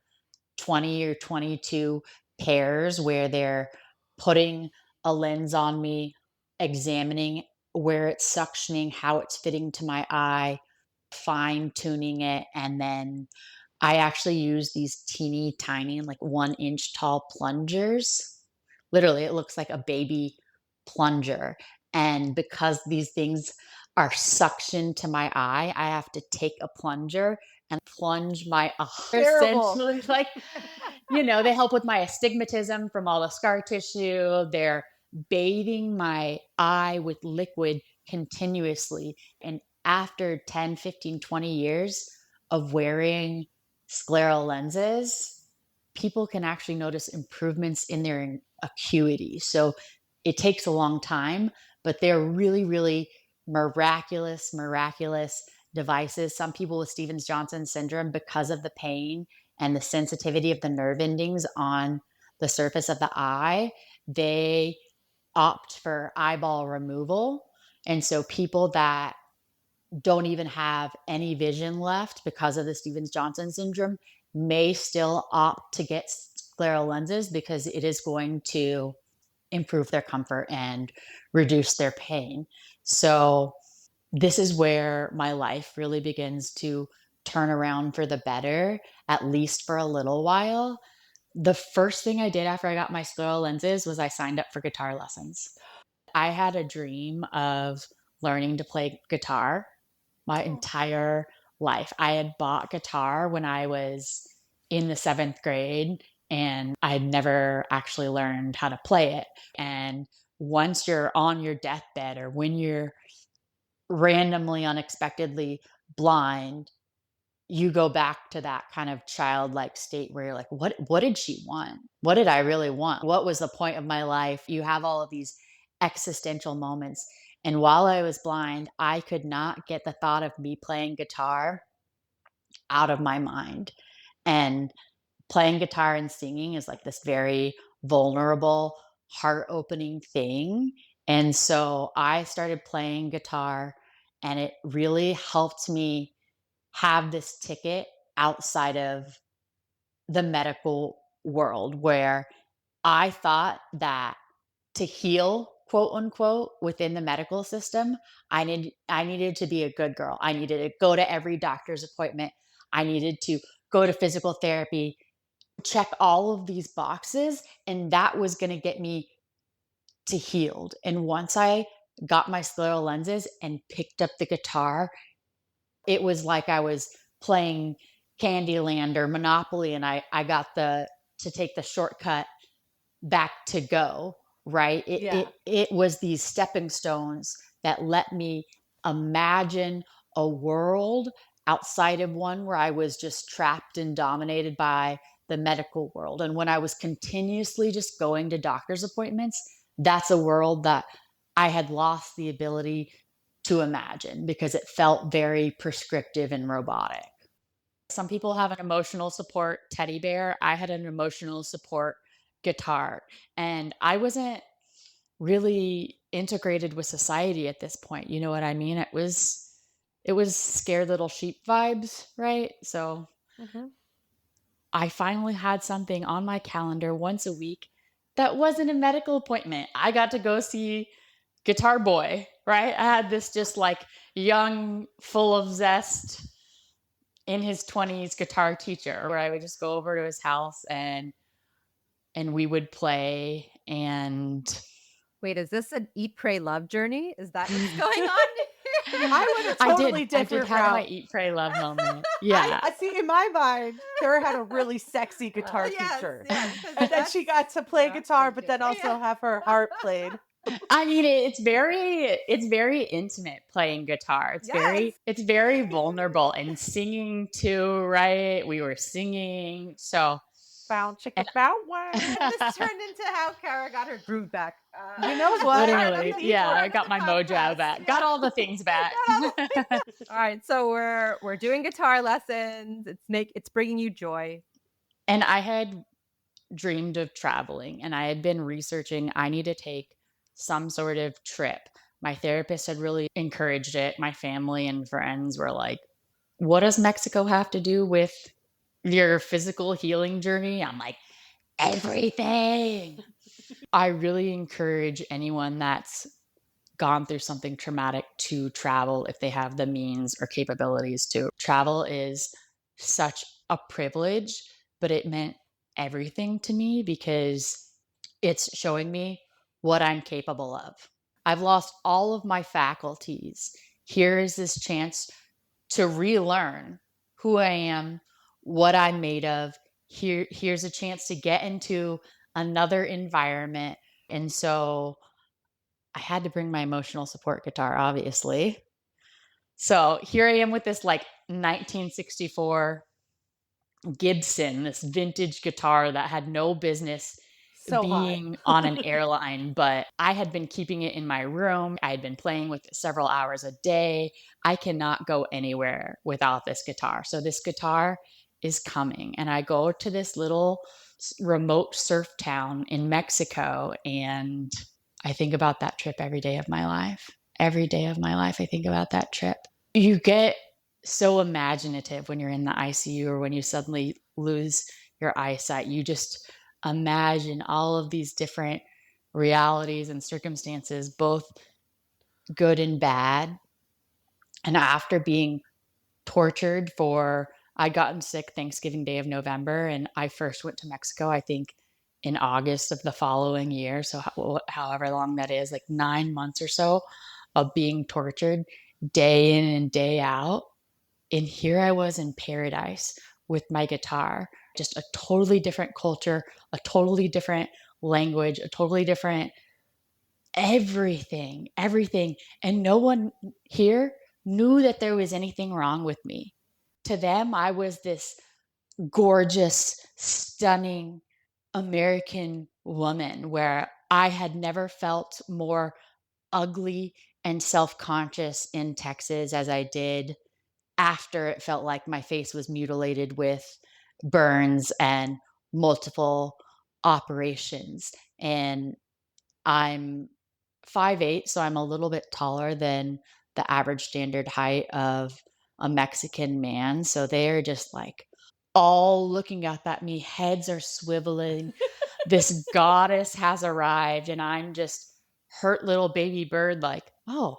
20 or 22 pairs where they're putting a lens on me, examining where it's suctioning, how it's fitting to my eye, fine tuning it. And then I actually use these teeny tiny, like 1 inch tall plungers. Literally, it looks like a baby plunger. And because these things are suctioned to my eye, I have to take a plunger and plunge my eye. Terrible. Essentially, like, they help with my astigmatism from all the scar tissue. They're bathing my eye with liquid continuously. And after 10, 15, 20 years of wearing scleral lenses, people can actually notice improvements in their acuity. So it takes a long time, but they're really, really miraculous devices. Some people with Stevens-Johnson syndrome, because of the pain and the sensitivity of the nerve endings on the surface of the eye, they opt for eyeball removal. And so people that don't even have any vision left because of the Stevens-Johnson syndrome may still opt to get scleral lenses because it is going to improve their comfort and reduce their pain. So this is where my life really begins to turn around for the better, at least for a little while. The first thing I did after I got my scleral lenses was I signed up for guitar lessons. I had a dream of learning to play guitar my entire life. I had bought guitar when I was in the 7th grade, and I had never actually learned how to play it. And once you're on your deathbed, or when you're randomly, unexpectedly blind, you go back to that kind of childlike state where you're like, what did she want? What did I really want? What was the point of my life? You have all of these existential moments. And while I was blind, I could not get the thought of me playing guitar out of my mind. And playing guitar and singing is like this very vulnerable, heart opening thing. And so I started playing guitar, and it really helped me have this ticket outside of the medical world, where I thought that to heal, quote unquote, within the medical system, I needed to be a good girl. I needed to go to every doctor's appointment. I needed to go to physical therapy, check all of these boxes, and that was going to get me to healed. And once I got my scleral lenses and picked up the guitar, it was like I was playing Candyland or Monopoly, and I got to take the shortcut back to go, right? Yeah. It was these stepping stones that let me imagine a world outside of one where I was just trapped and dominated by the medical world. And when I was continuously just going to doctor's appointments, that's a world that I had lost the ability to imagine because it felt very prescriptive and robotic. Some people have an emotional support teddy bear. I had an emotional support guitar. And I wasn't really integrated with society at this point. You know what I mean? It was scared little sheep vibes, right? So Mhm. I finally had something on my calendar once a week that wasn't a medical appointment. I got to go see Guitar Boy, right? I had this just like young, full of zest, in his 20s guitar teacher, where I would just go over to his house and we would play. And Wait, is this an eat, pray, love journey? Is that what's going on here? I went a totally I did different have my route. eat, pray, love moment. I Yeah. I see, in my mind, Tara had a really sexy guitar Yes, teacher. yeah, because And then she got to play what I was guitar, but thinking. then also Yeah. have her heart played. I mean, it's very intimate playing guitar. Yes. It's very vulnerable, and singing too, right? We were singing. So, Bound and chicka bow wow. This turned into how Kara got her groove back. You know That's what? part of literally, the yeah, I part of got the my mojo podcast. back. Got all the things back. All right, so we're doing guitar lessons. It's bringing you joy. And I had dreamed of traveling, and I had been researching I need to take some sort of trip. My therapist had really encouraged it. My family and friends were like, "What does Mexico have to do with your physical healing journey?" I'm like, "Everything." I really encourage anyone that's gone through something traumatic to travel if they have the means or capabilities to. Travel is such a privilege, but it meant everything to me because it's showing me what I'm capable of. I've lost all of my faculties. Here is this chance to relearn who I am, what I'm made of. Here's a chance to get into another environment. And so I had to bring my emotional support guitar, obviously. So here I am with this like 1964 Gibson, this vintage guitar that had no business So hot. being on an airline, but I had been keeping it in my room. I had been playing with it several hours a day. I cannot go anywhere without this guitar. So this guitar is coming. And I go to this little remote surf town in Mexico, and I think about that trip every day of my life. Every day of my life, I think about that trip. You get so imaginative when you're in the ICU or when you suddenly lose your eyesight. You just imagine all of these different realities and circumstances, both good and bad. And after being tortured for, I'd gotten sick Thanksgiving Day of November, and I first went to Mexico, I think, in August of the following year. So, however long that is, like 9 months or so of being tortured day in and day out. And here I was in paradise with my guitar, just a totally different culture, a totally different language, a totally different everything, everything. And no one here knew that there was anything wrong with me. To them, I was this gorgeous, stunning American woman where I had never felt more ugly and self conscious in Texas as I did after it felt like my face was mutilated with burns and multiple operations. And I'm 5'8", so I'm a little bit taller than the average standard height of a Mexican man. So they're just like all looking up at me, heads are swiveling. This goddess has arrived, and I'm just hurt little baby bird, like, oh,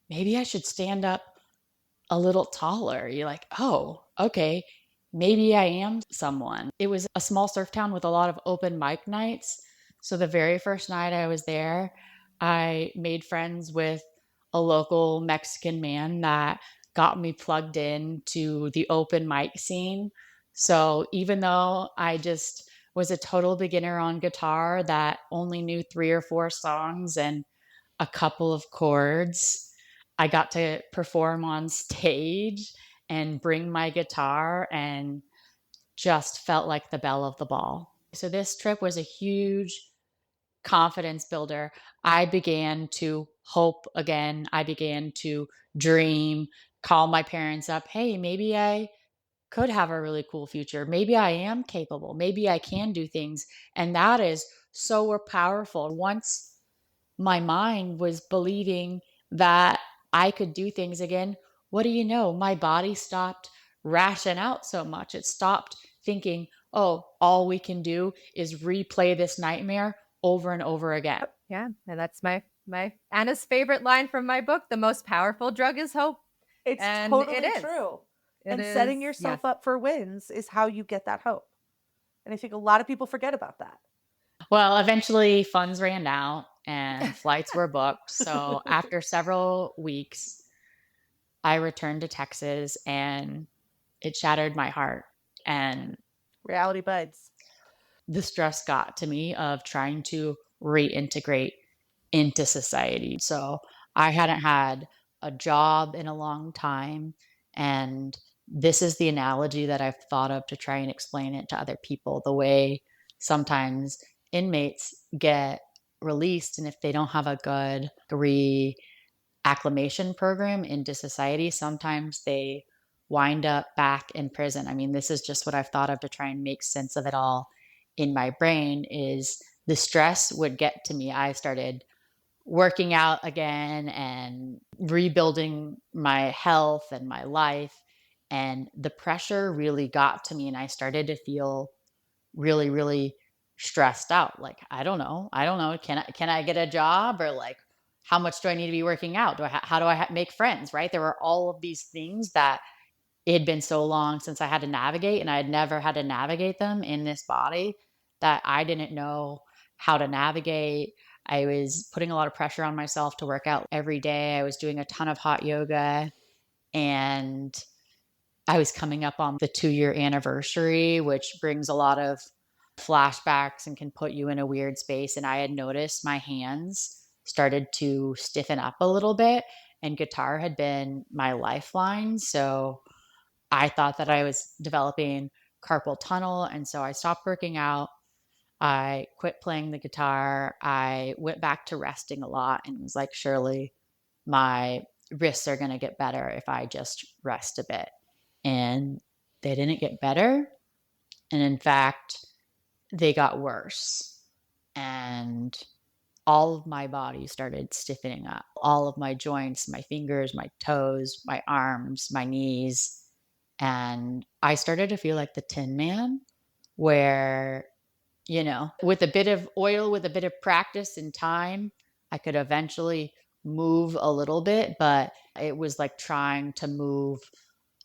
maybe I should stand up a little taller. You're like, oh, okay, maybe I am someone. It was a small surf town with a lot of open mic nights. So the very first night I was there, I made friends with a local Mexican man that got me plugged in to the open mic scene. So even though I just was a total beginner on guitar that only knew 3 or 4 songs and a couple of chords, I got to perform on stage and bring my guitar and just felt like the belle of the ball. So this trip was a huge confidence builder. I began to hope again. I began to dream, call my parents up. Hey, maybe I could have a really cool future. Maybe I am capable. Maybe I can do things. And that is so powerful. Once my mind was believing that I could do things again, what do you know? My body stopped rashing out so much. It stopped thinking, oh, all we can do is replay this nightmare over and over again. Yeah, and that's my Anna's favorite line from my book. The most powerful drug is hope. It's And totally it is. true. It And is, setting yourself up for wins is how you get that hope. And I think a lot of people forget about that. Well, eventually funds ran out and flights were booked. So after several weeks, I returned to Texas, and it shattered my heart. And Reality bites. the stress got to me of trying to reintegrate into society. So I hadn't had a job in a long time. And this is the analogy that I've thought of to try and explain it to other people, the way sometimes inmates get released. And if they don't have a good reacclimation program into society, sometimes they wind up back in prison. I mean, this is just what I've thought of to try and make sense of it all in my brain. Is the stress would get to me. I started working out again and rebuilding my health and my life. And the pressure really got to me, and I started to feel really, really stressed out. Like, I don't know. Can I get a job? Or like, how much do I need to be working out? How do I make friends? Right. There were all of these things that it had been so long since I had to navigate, and I had never had to navigate them in this body, that I didn't know how to navigate. I was putting a lot of pressure on myself to work out every day. I was doing a ton of hot yoga, and I was coming up on the 2-year anniversary, which brings a lot of flashbacks and can put you in a weird space. And I had noticed my hands started to stiffen up a little bit, and guitar had been my lifeline. So I thought that I was developing carpal tunnel. And so I stopped working out. I quit playing the guitar. I went back to resting a lot and was like, surely my wrists are going to get better if I just rest a bit. And they didn't get better. And in fact, they got worse. And all of my body started stiffening up. All of my joints, my fingers, my toes, my arms, my knees. And I started to feel like the Tin Man, where, with a bit of oil, with a bit of practice and time, I could eventually move a little bit, but it was like trying to move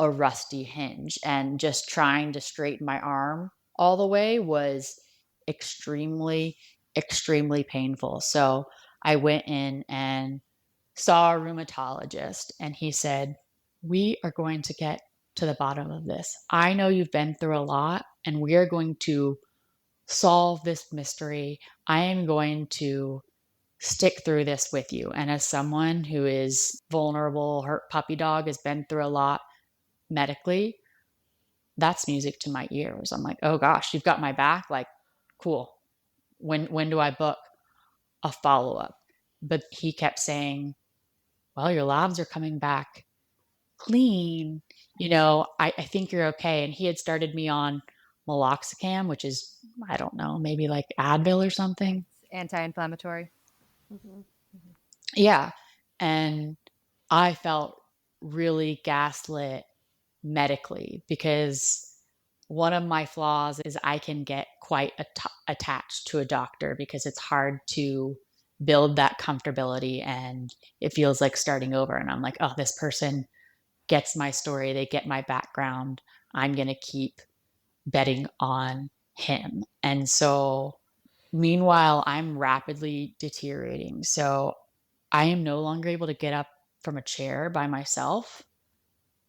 a rusty hinge, and just trying to straighten my arm all the way was extremely, extremely painful. So I went in and saw a rheumatologist, and he said, "We are going to get to the bottom of this. I know you've been through a lot, and we are going to solve this mystery. I am going to stick through this with you." And as someone who is vulnerable, her puppy dog has been through a lot medically, that's music to my ears. I'm like, oh gosh, you've got my back. Like, cool. When do I book a follow up? But he kept saying, well, your labs are coming back clean. I think you're okay. And he had started me on meloxicam, which is, I don't know, maybe like Advil or something. Anti-inflammatory. Mhm. Yeah. And I felt really gaslit medically, because one of my flaws is I can get quite attached to a doctor, because it's hard to build that comfortability, and it feels like starting over. And I'm like, oh, this person gets my story, they get my background, I'm going to keep betting on him. And so meanwhile, I'm rapidly deteriorating. So I am no longer able to get up from a chair by myself.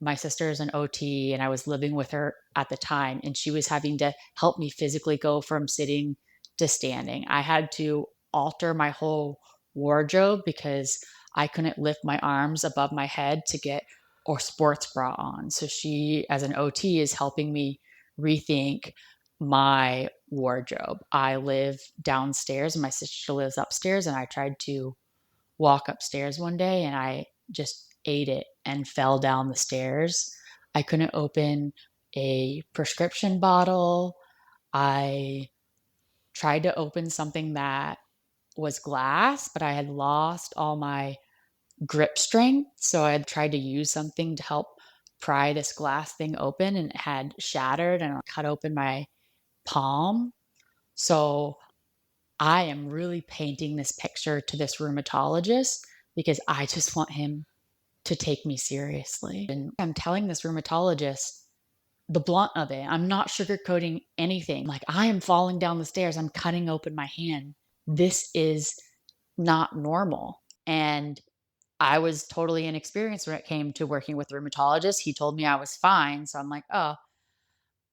My sister is an OT, and I was living with her at the time, and she was having to help me physically go from sitting to standing. I had to alter my whole wardrobe because I couldn't lift my arms above my head to get a sports bra on. So she, as an OT, is helping me rethink my wardrobe. I live downstairs and my sister lives upstairs, and I tried to walk upstairs one day and I just ate it and fell down the stairs. I couldn't open a prescription bottle. I tried to open something that was glass, but I had lost all my grip strength. So I had tried to use something to help pry this glass thing open, and it had shattered and cut open my palm. So I am really painting this picture to this rheumatologist because I just want him to take me seriously. And I'm telling this rheumatologist the blunt of it. I'm not sugarcoating anything. Like, I am falling down the stairs, I'm cutting open my hand. This is not normal. And I was totally inexperienced when it came to working with rheumatologists. He told me I was fine. So I'm like, oh,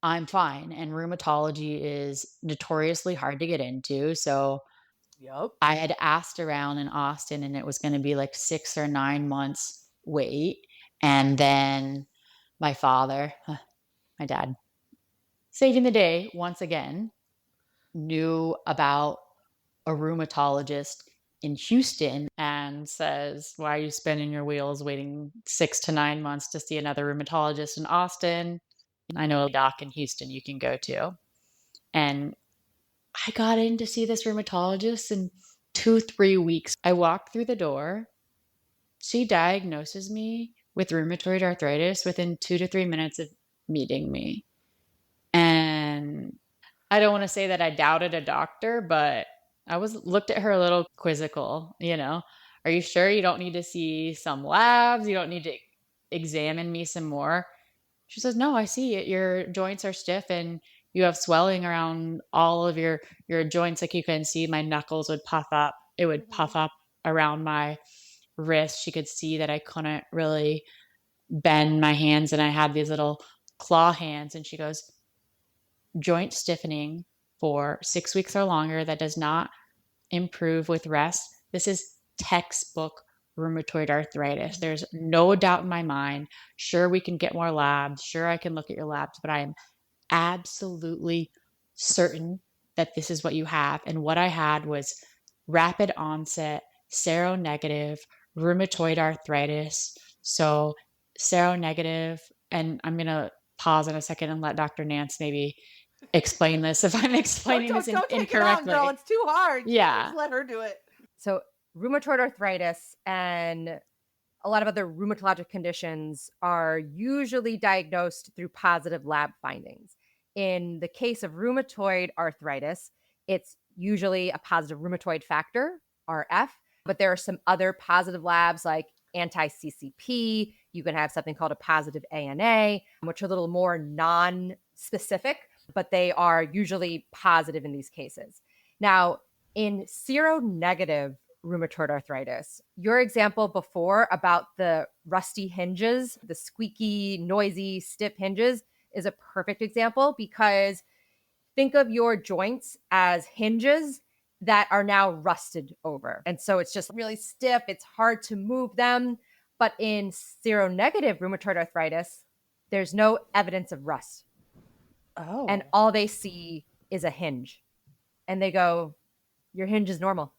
I'm fine. And rheumatology is notoriously hard to get into. So Yep. I had asked around in Austin, and it was going to be like 6 or 9 months wait. And then my father, my dad, saving the day once again, knew about a rheumatologist in Houston and says, why are you spinning your wheels waiting 6 to 9 months to see another rheumatologist in Austin? I know a doc in Houston you can go to. And I got in to see this rheumatologist in 2-3 weeks. I walked through the door. She diagnoses me with rheumatoid arthritis within 2 to 3 minutes of meeting me. And I don't want to say that I doubted a doctor, but I looked at her a little quizzical, Are you sure you don't need to see some labs? You don't need to examine me some more? She says, no, I see it. Your joints are stiff and you have swelling around all of your joints. Like, you can see my knuckles would puff up it would puff up around my wrist. She could see that I couldn't really bend my hands and I had these little claw hands. And she goes, joint stiffening for 6 weeks or longer that does not improve with rest. This is textbook rheumatoid arthritis. There's no doubt in my mind. Sure, we can get more labs. Sure, I can look at your labs, but I am absolutely certain that this is what you have. And what I had was rapid onset, seronegative rheumatoid arthritis. So, seronegative, and I'm going to pause in a second and let Dr. Nance maybe explain this if I'm explaining this Don't take incorrectly. it on, girl. It's too hard. Yeah. Just let her do it. So rheumatoid arthritis and a lot of other rheumatologic conditions are usually diagnosed through positive lab findings. In the case of rheumatoid arthritis, it's usually a positive rheumatoid factor, RF, but there are some other positive labs like anti-CCP. You can have something called a positive ANA, which are a little more non-specific, but they are usually positive in these cases. Now, in seronegative rheumatoid arthritis, your example before about the rusty hinges, the squeaky, noisy, stiff hinges is a perfect example, because think of your joints as hinges that are now rusted over. And so it's just really stiff. It's hard to move them. But in seronegative rheumatoid arthritis, there's no evidence of rust. Oh. And all they see is a hinge. And they go, your hinge is normal.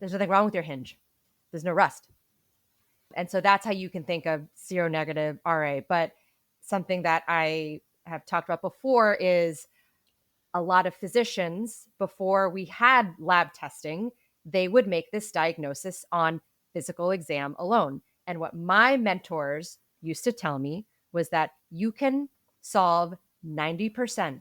There's nothing wrong with your hinge. There's no rust. And so that's how you can think of seronegative RA. But something that I have talked about before is a lot of physicians, before we had lab testing, they would make this diagnosis on physical exam alone. And what my mentors used to tell me was that you can solve 90%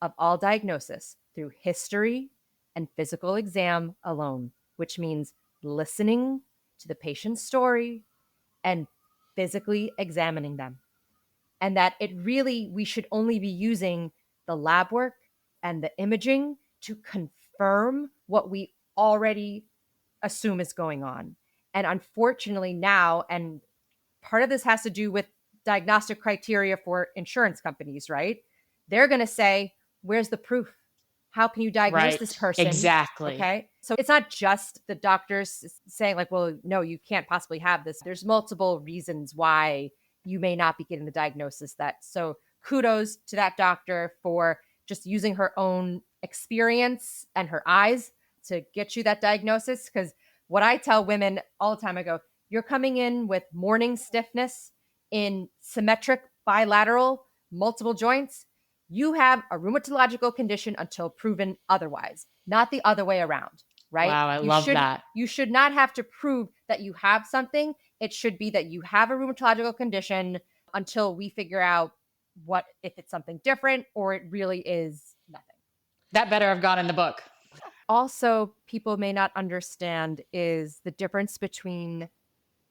of all diagnosis through history and physical exam alone, which means listening to the patient's story and physically examining them. And that it really, we should only be using the lab work and the imaging to confirm what we already assume is going on. And unfortunately now, and part of this has to do with diagnostic criteria for insurance companies, right? They're going to say, where's the proof? How can you diagnose this person? Exactly. Okay. So it's not just the doctors saying like, well, no, you can't possibly have this. There's multiple reasons why you may not be getting the diagnosis that. So kudos to that doctor for just using her own experience and her eyes to get you that diagnosis. Because what I tell women all the time, I go, you're coming in with morning stiffness in symmetric bilateral multiple joints. You have a rheumatological condition until proven otherwise, not the other way around, right? Wow, I love that. You should not have to prove that you have something. It should be that you have a rheumatological condition until we figure out what, if it's something different or it really is nothing. That better have gone in the book. Also, people may not understand is the difference between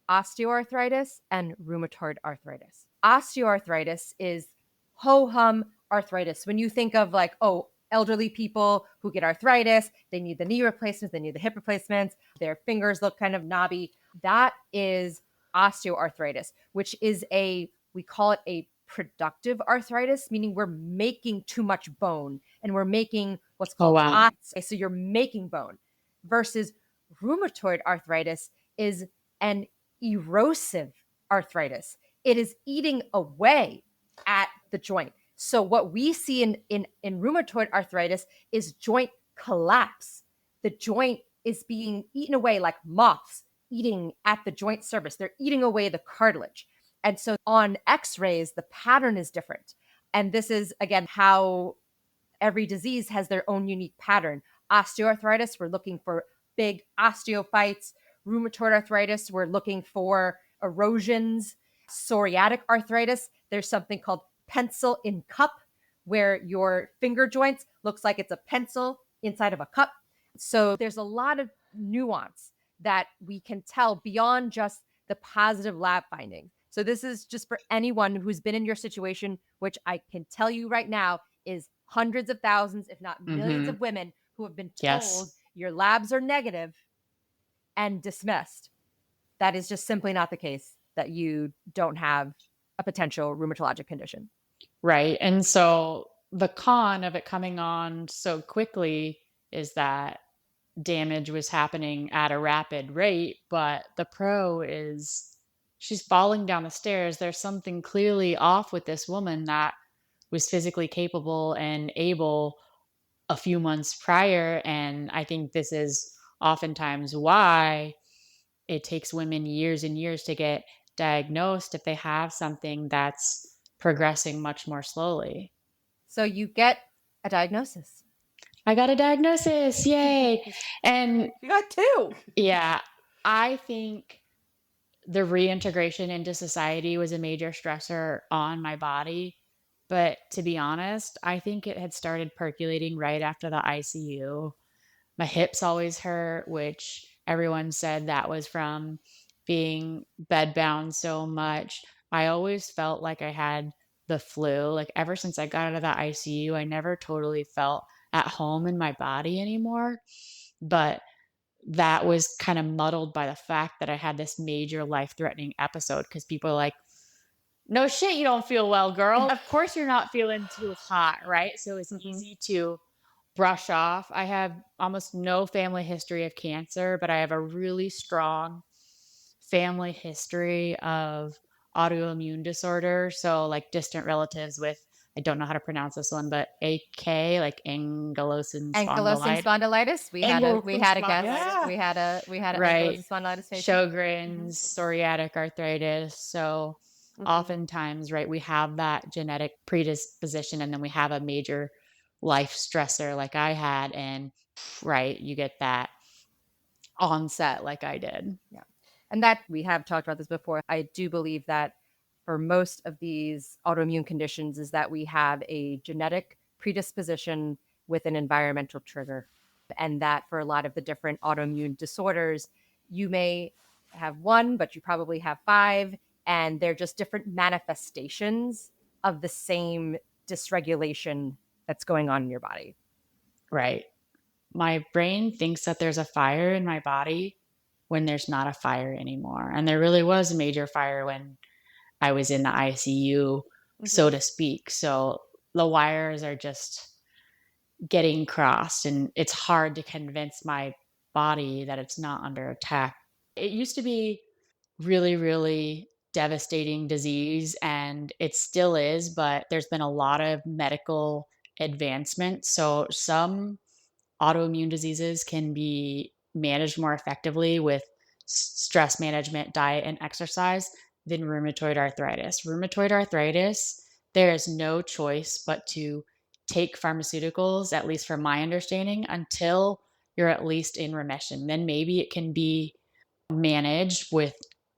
osteoarthritis and rheumatoid arthritis. Osteoarthritis is ho-hum arthritis. When you think of like, oh, elderly people who get arthritis, they need the knee replacements, they need the hip replacements, their fingers look kind of knobby. That is osteoarthritis, which is we call it a productive arthritis, meaning we're making too much bone and we're making what's called so you're making bone, versus rheumatoid arthritis is an erosive arthritis. It is eating away at the joint. So what we see in rheumatoid arthritis is joint collapse. The joint is being eaten away like moths eating at the joint surface. They're eating away the cartilage. And so on x-rays, the pattern is different. And this is, again, how every disease has their own unique pattern. Osteoarthritis, we're looking for big osteophytes. Rheumatoid arthritis, we're looking for erosions. Psoriatic arthritis, there's something called pencil in cup, where your finger joints looks like it's a pencil inside of a cup. So there's a lot of nuance that we can tell beyond just the positive lab findings. So this is just for anyone who's been in your situation, which I can tell you right now is hundreds of thousands, if not millions of women who have been told your labs are negative and dismissed. That is just simply not the case, that you don't have a potential rheumatologic condition. Right. And so the con of it coming on so quickly is that damage was happening at a rapid rate, but the pro is she's falling down the stairs. There's something clearly off with this woman that was physically capable and able a few months prior. And I think this is oftentimes why it takes women years and years to get diagnosed if they have something that's progressing much more slowly. So you get a diagnosis. I got a diagnosis. Yay. And You got 2. yeah, I think the reintegration into society was a major stressor on my body. But to be honest, I think it had started percolating right after the ICU. My hips always hurt, which everyone said that was from being bedbound so much. I always felt like I had the flu. Like ever since I got out of the ICU, I never totally felt at home in my body anymore. But that was kind of muddled by the fact that I had this major life-threatening episode because people are like, no shit, you don't feel well, girl. Of course you're not feeling too hot, right? So it's easy to brush off. I have almost no family history of cancer, but I have a really strong family history of autoimmune disorder. So like distant relatives with, I don't know how to pronounce this one, but AK, like ankylosing Ankylosing spondylitis. spondylitis. We had a guess. Yeah. We had an Right. ankylosing spondylitis patient. Sjogren's, psoriatic arthritis. So oftentimes, right, we have that genetic predisposition and then we have a major life stressor like I had. And right, you get that onset like I did. Yeah. And that we have talked about this before. I do believe that for most of these autoimmune conditions is that we have a genetic predisposition with an environmental trigger. And that for a lot of the different autoimmune disorders, you may have one, but you probably have 5, and they're just different manifestations of the same dysregulation that's going on in your body. Right. My brain thinks that there's a fire in my body when there's not a fire anymore. And there really was a major fire when I was in the ICU, so to speak. So the wires are just getting crossed, and it's hard to convince my body that it's not under attack. It used to be really, really devastating disease, and it still is, but there's been a lot of medical advancement. So some autoimmune diseases can be managed more effectively with stress management, diet, and exercise than rheumatoid arthritis. Rheumatoid arthritis, there is no choice but to take pharmaceuticals, at least from my understanding, until you're at least in remission. Then maybe it can be managed with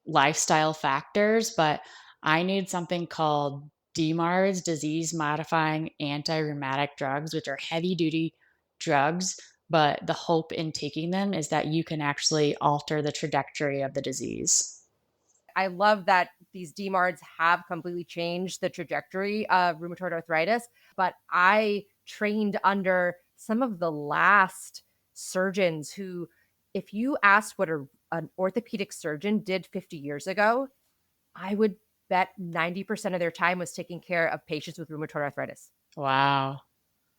lifestyle factors, but I need something called DMARDs, disease modifying anti-rheumatic drugs, which are heavy duty drugs. But the hope in taking them is that you can actually alter the trajectory of the disease. I love that these DMARDs have completely changed the trajectory of rheumatoid arthritis, but I trained under some of the last surgeons who, if you asked what an orthopedic surgeon did 50 years ago, I would bet 90% of their time was taking care of patients with rheumatoid arthritis. Wow.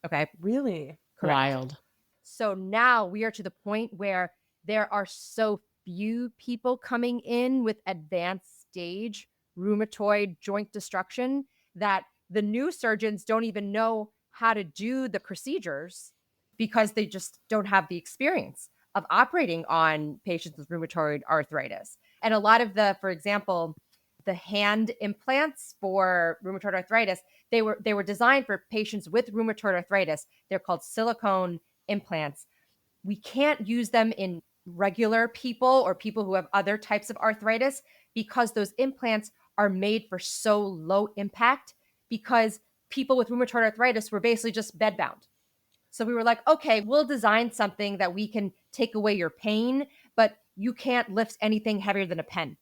Okay. Really? Correct. Wild. So now we are to the point where there are so few people coming in with advanced stage rheumatoid joint destruction that the new surgeons don't even know how to do the procedures because they just don't have the experience of operating on patients with rheumatoid arthritis. And a lot of for example, the hand implants for rheumatoid arthritis, they were designed for patients with rheumatoid arthritis. They're called silicone implants. We can't use them in regular people or people who have other types of arthritis because those implants are made for so low impact because people with rheumatoid arthritis were basically just bedbound. So we were like, okay, we'll design something that we can take away your pain, but you can't lift anything heavier than a pen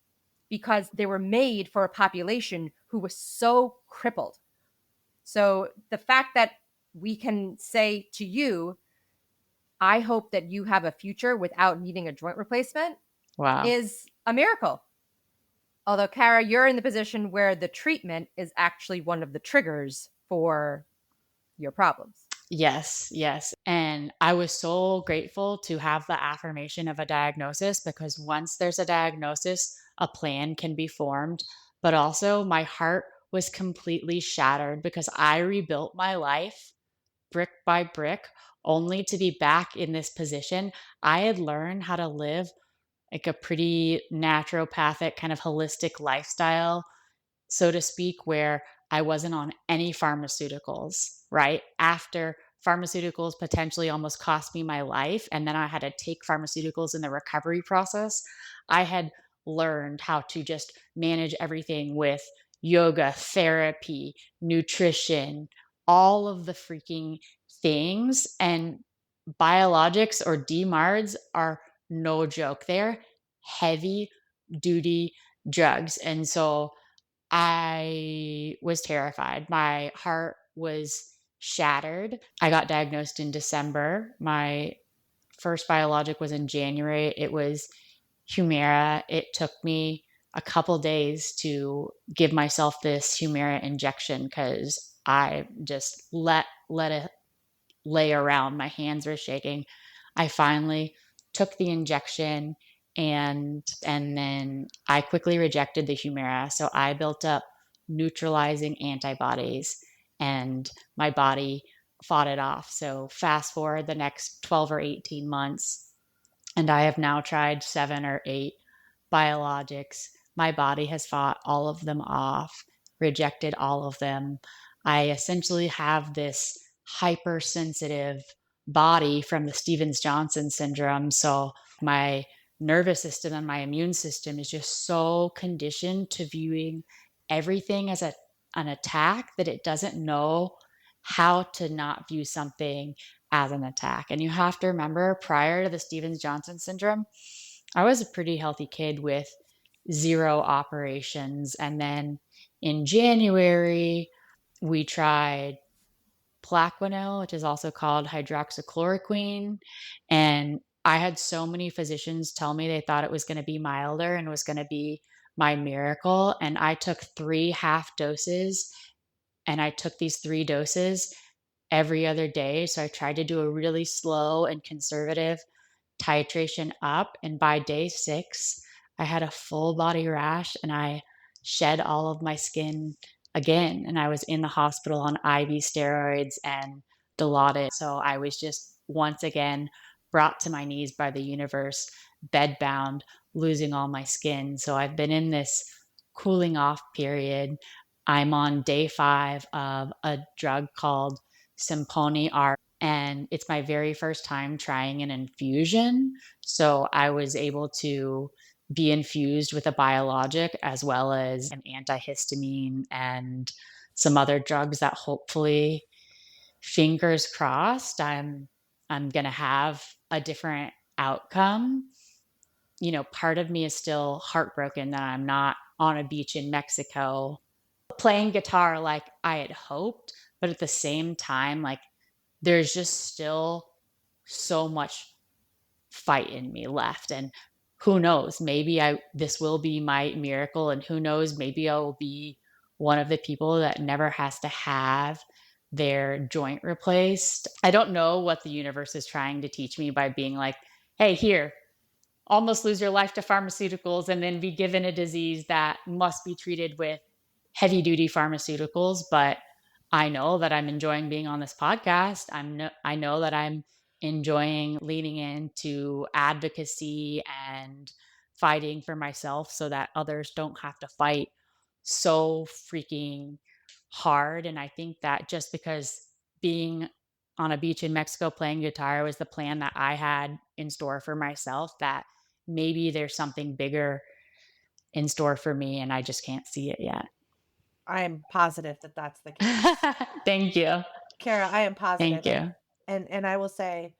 because they were made for a population who was so crippled. So the fact that we can say to you, I hope that you have a future without needing a joint replacement, Wow. is a miracle. Although, Kara, you're in the position where the treatment is actually one of the triggers for your problems. Yes, yes. And I was so grateful to have the affirmation of a diagnosis, because once there's a diagnosis, a plan can be formed. But also, my heart was completely shattered because I rebuilt my life brick by brick only to be back in this position. I had learned how to live like a pretty naturopathic, kind of holistic lifestyle, so to speak, where I wasn't on any pharmaceuticals, right? After pharmaceuticals potentially almost cost me my life, and then I had to take pharmaceuticals in the recovery process, I had learned how to just manage everything with yoga, therapy, nutrition, all of the freaking things. And biologics or DMARDs are no joke. They're heavy duty drugs. And so I was terrified. My heart was shattered. I got diagnosed in December. My first biologic was in January. It was Humira. It took me a couple days to give myself this Humira injection because I just let it lay around. My hands were shaking. I finally took the injection, and then I quickly rejected the Humira. So I built up neutralizing antibodies, and my body fought it off. So fast forward the next 12 or 18 months, and I have now tried 7 or 8 biologics. My body has fought all of them off, rejected all of them. I essentially have this hypersensitive body from the Stevens-Johnson syndrome. So my nervous system and my immune system is just so conditioned to viewing everything as an attack that it doesn't know how to not view something as an attack. And you have to remember, prior to the Stevens-Johnson syndrome, I was a pretty healthy kid with 0 operations. And then in January, we tried Plaquenil, which is also called hydroxychloroquine. And I had so many physicians tell me they thought it was going to be milder and was going to be my miracle. And I took 3 half doses, and I took these 3 doses every other day. So I tried to do a really slow and conservative titration up. And by day 6, I had a full body rash and I shed all of my skin again. And I was in the hospital on IV steroids and Dilaudid. So I was just once again brought to my knees by the universe, bedbound, losing all my skin. So I've been in this cooling off period. I'm on day 5 of a drug called Simponi R, and it's my very first time trying an infusion. So I was able to be infused with a biologic as well as an antihistamine and some other drugs that hopefully, fingers crossed, I'm going to have a different outcome. You know, part of me is still heartbroken that I'm not on a beach in Mexico playing guitar like I had hoped, but at the same time, like, there's just still so much fight in me left. And who knows, maybe this will be my miracle, and who knows, maybe I will be one of the people that never has to have their joint replaced. I don't know what the universe is trying to teach me by being like, hey, here, almost lose your life to pharmaceuticals and then be given a disease that must be treated with heavy duty pharmaceuticals. But I know that I'm enjoying being on this podcast. I know that I'm enjoying leaning into advocacy and fighting for myself so that others don't have to fight so freaking hard. And I think that just because being on a beach in Mexico playing guitar was the plan that I had in store for myself, that maybe there's something bigger in store for me and I just can't see it yet. I'm positive that that's the case. Thank you. Kara, I am positive. Thank you. And I will say,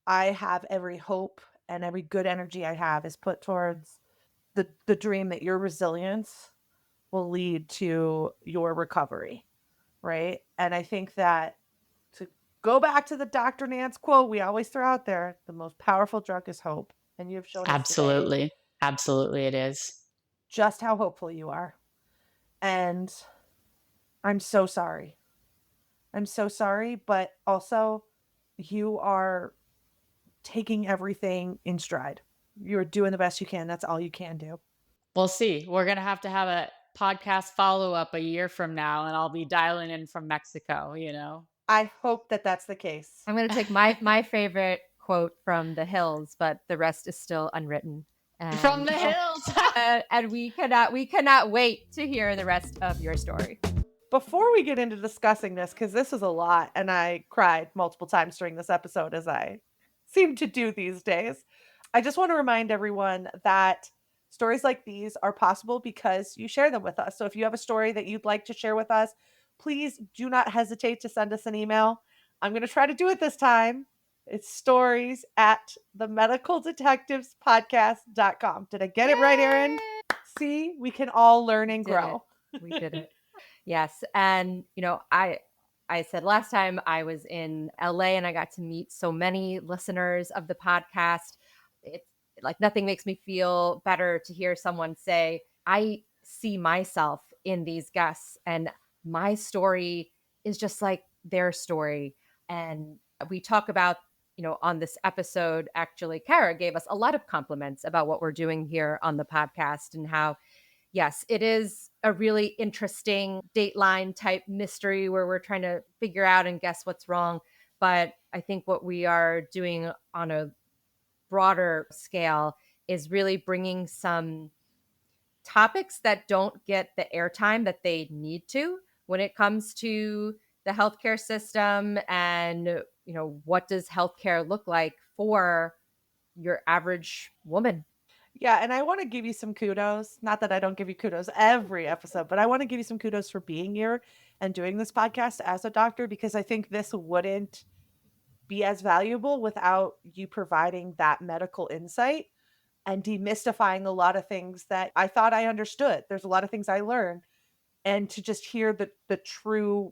I have every hope and every good energy I have is put towards the dream that your resilience will lead to your recovery, right? And I think that, to go back to the Dr. Nance quote we always throw out there, the most powerful drug is hope. And you have shown us today Absolutely. Absolutely, it is. just how hopeful you are. And I'm so sorry. I'm so sorry, but also you are taking everything in stride. You're doing the best you can. That's all you can do. We'll see. We're going to have a podcast follow-up a year from now, and I'll be dialing in from Mexico, you know? I hope that that's the case. I'm going to take my favorite quote from The Hills, but the rest is still unwritten. From the hills. And we cannot wait to hear the rest of your story. Before we get into discussing this, because this is a lot, and I cried multiple times during this episode, as I seem to do these days, I just want to remind everyone that stories like these are possible because you share them with us. So if you have a story that you'd like to share with us, please do not hesitate to send us an email. I'm going to try to do it this time. It's stories at themedicaldetectivespodcast.com. Did I get it right, Erin? See, we can all learn and grow. We did it. Yes. And, I said last time I was in LA and I got to meet so many listeners of the podcast. It's like nothing makes me feel better to hear someone say, I see myself in these guests and my story is just like their story. And we talk about, on this episode, actually, Kara gave us a lot of compliments about what we're doing here on the podcast and how, yes, it is a really interesting Dateline type mystery where we're trying to figure out and guess what's wrong. But I think what we are doing on a broader scale is really bringing some topics that don't get the airtime that they need to when it comes to the healthcare system and, what does healthcare look like for your average woman. Yeah, and I want to give you some kudos. Not that I don't give you kudos every episode, but I want to give you some kudos for being here and doing this podcast as a doctor because I think this wouldn't be as valuable without you providing that medical insight and demystifying a lot of things that I thought I understood. There's a lot of things I learned, and to just hear the true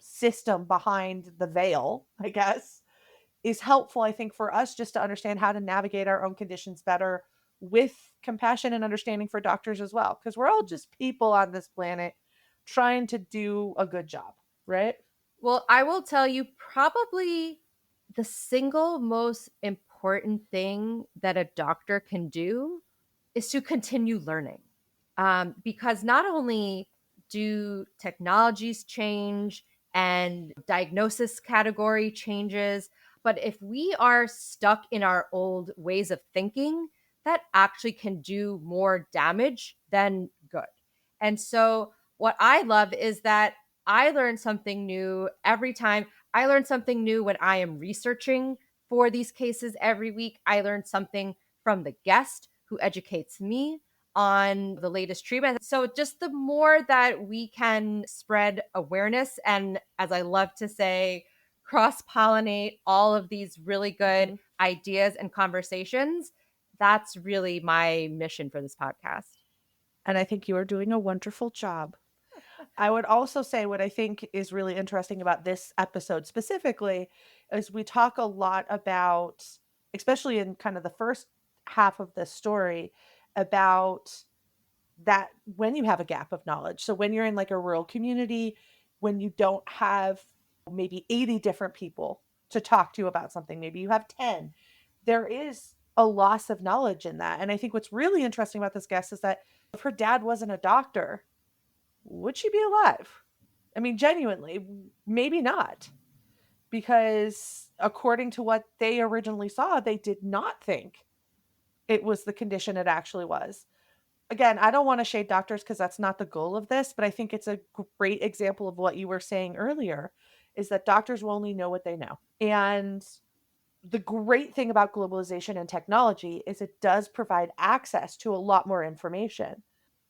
system behind the veil, I guess, is helpful, I think, for us just to understand how to navigate our own conditions better with compassion and understanding for doctors as well. Because we're all just people on this planet trying to do a good job, right? Well, I will tell you probably the single most important thing that a doctor can do is to continue learning. Because not only do technologies change and diagnosis category changes, but if we are stuck in our old ways of thinking, that actually can do more damage than good. And so, what I love is that I learn something new every time. I learn something new when I am researching for these cases every week. I learn something from the guest who educates me on the latest treatment. So just the more that we can spread awareness and, as I love to say, cross-pollinate all of these really good ideas and conversations, that's really my mission for this podcast. And I think you are doing a wonderful job. I would also say what I think is really interesting about this episode specifically is we talk a lot about, especially in kind of the first half of the story, about that when you have a gap of knowledge. So when you're in like a rural community, when you don't have maybe 80 different people to talk to about something, maybe you have 10, there is a loss of knowledge in that. And I think what's really interesting about this guest is that if her dad wasn't a doctor, would she be alive? I mean, genuinely, maybe not. Because according to what they originally saw, they did not think it was the condition it actually was. Again, I don't want to shade doctors because that's not the goal of this, but I think it's a great example of what you were saying earlier is that doctors will only know what they know. And the great thing about globalization and technology is it does provide access to a lot more information.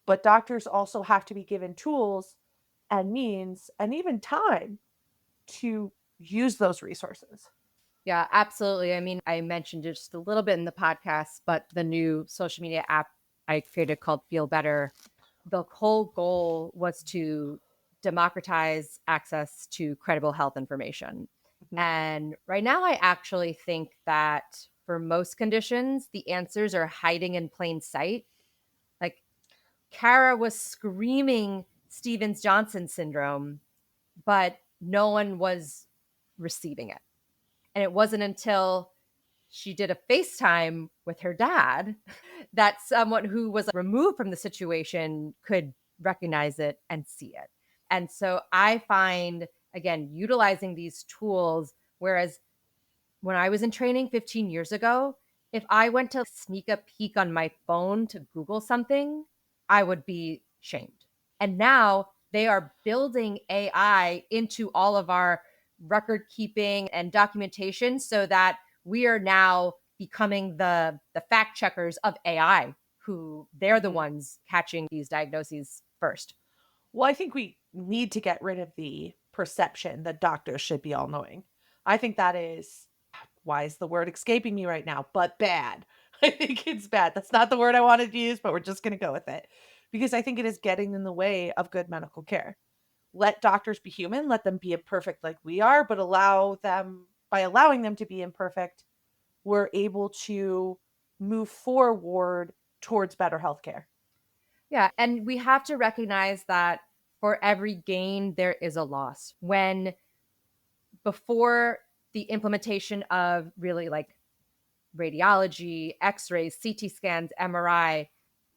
But doctors also have to be given tools and means and even time to use those resources. Yeah, absolutely. I mean, I mentioned it just a little bit in the podcast, but the new social media app I created called Feel Better, the whole goal was to democratize access to credible health information. And right now, I actually think that for most conditions, the answers are hiding in plain sight. Like Kara was screaming Stevens-Johnson syndrome, but no one was receiving it. And it wasn't until she did a FaceTime with her dad that someone who was removed from the situation could recognize it and see it. And so I find, again, utilizing these tools, whereas when I was in training 15 years ago, if I went to sneak a peek on my phone to Google something, I would be shamed. And now they are building AI into all of our record keeping and documentation so that we are now becoming the fact checkers of AI, who they're the ones catching these diagnoses first. Well, I think we need to get rid of the perception that doctors should be all knowing. I think that is, why is the word escaping me right now? But bad. I think it's bad. That's not the word I wanted to use, but we're just going to go with it because I think it is getting in the way of good medical care. Let doctors be human, let them be imperfect like we are, but by allowing them to be imperfect, we're able to move forward towards better healthcare. Yeah. And we have to recognize that for every gain, there is a loss. When before the implementation of really like radiology, x-rays, CT scans, MRI,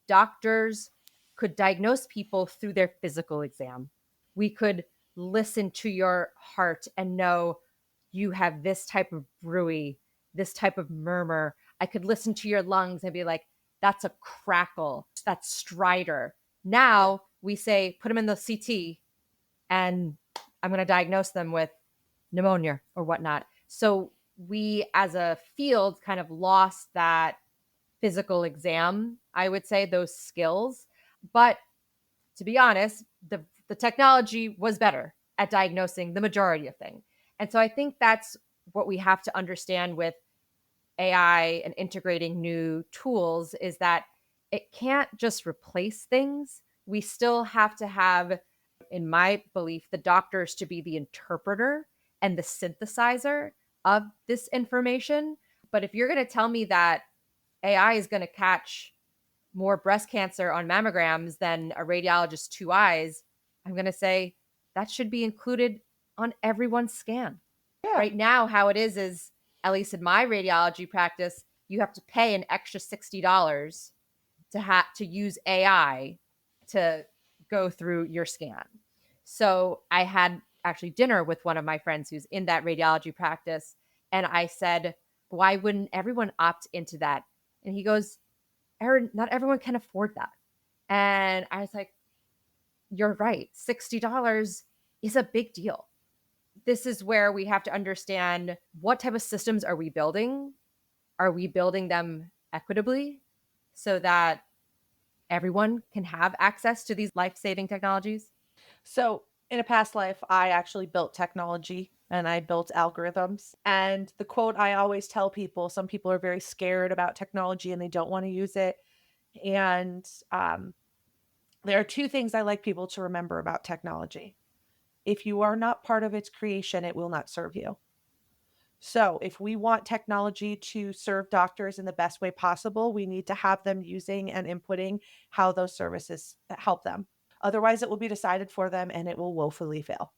doctors could diagnose people through their physical exam. We could listen to your heart and know you have this type of bruit, this type of murmur. I could listen to your lungs and be like, that's a crackle, that's stridor. Now we say, put them in the CT and I'm going to diagnose them with pneumonia or whatnot. So we as a field kind of lost that physical exam, I would say, those skills. But to be honest, the technology was better at diagnosing the majority of things. And so I think that's what we have to understand with AI and integrating new tools is that it can't just replace things. We still have to have, in my belief, the doctors to be the interpreter and the synthesizer of this information. But if you're going to tell me that AI is going to catch more breast cancer on mammograms than a radiologist's two eyes, I'm going to say that should be included on everyone's scan. Yeah. Right now, how it is at least in my radiology practice, you have to pay an extra $60 to use AI to go through your scan. So I had actually dinner with one of my friends who's in that radiology practice, and I said, why wouldn't everyone opt into that? And he goes, Erin, not everyone can afford that. And I was like, you're right. $60 is a big deal. This is where we have to understand what type of systems are we building? Are we building them equitably so that everyone can have access to these life-saving technologies? So, in a past life, I actually built technology and I built algorithms. And the quote I always tell people, some people are very scared about technology and they don't want to use it. And there are two things I like people to remember about technology. If you are not part of its creation, it will not serve you. So, if we want technology to serve doctors in the best way possible, we need to have them using and inputting how those services help them. Otherwise, it will be decided for them and it will woefully fail.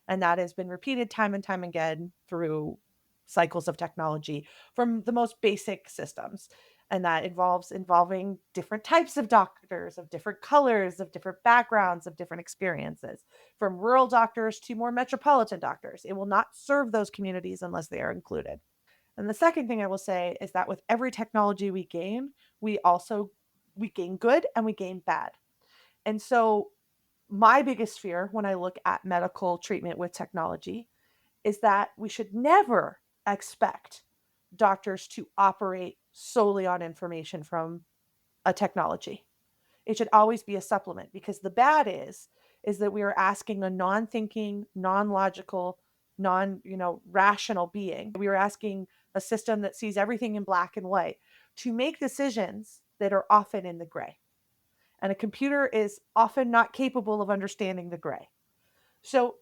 And that has been repeated time and time again through cycles of technology from the most basic systems. And that involving different types of doctors, of different colors, of different backgrounds, of different experiences, from rural doctors to more metropolitan doctors. It will not serve those communities unless they are included. And the second thing I will say is that with every technology we gain, we gain good and we gain bad. And so my biggest fear when I look at medical treatment with technology is that we should never expect doctors to operate solely on information from a technology. It should always be a supplement because the bad is that we are asking a non-thinking, non-logical, rational being. We are asking a system that sees everything in black and white to make decisions that are often in the gray. And a computer is often not capable of understanding the gray. So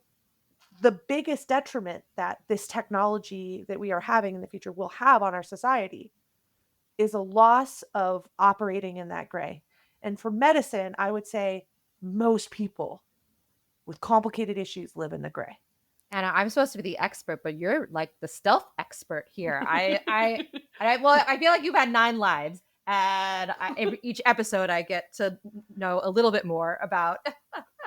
the biggest detriment that this technology that we are having in the future will have on our society is a loss of operating in that gray. And for medicine, I would say most people with complicated issues live in the gray. And I'm supposed to be the expert, but you're like the stealth expert here. Well, I feel like you've had 9 lives, and each episode I get to know a little bit more about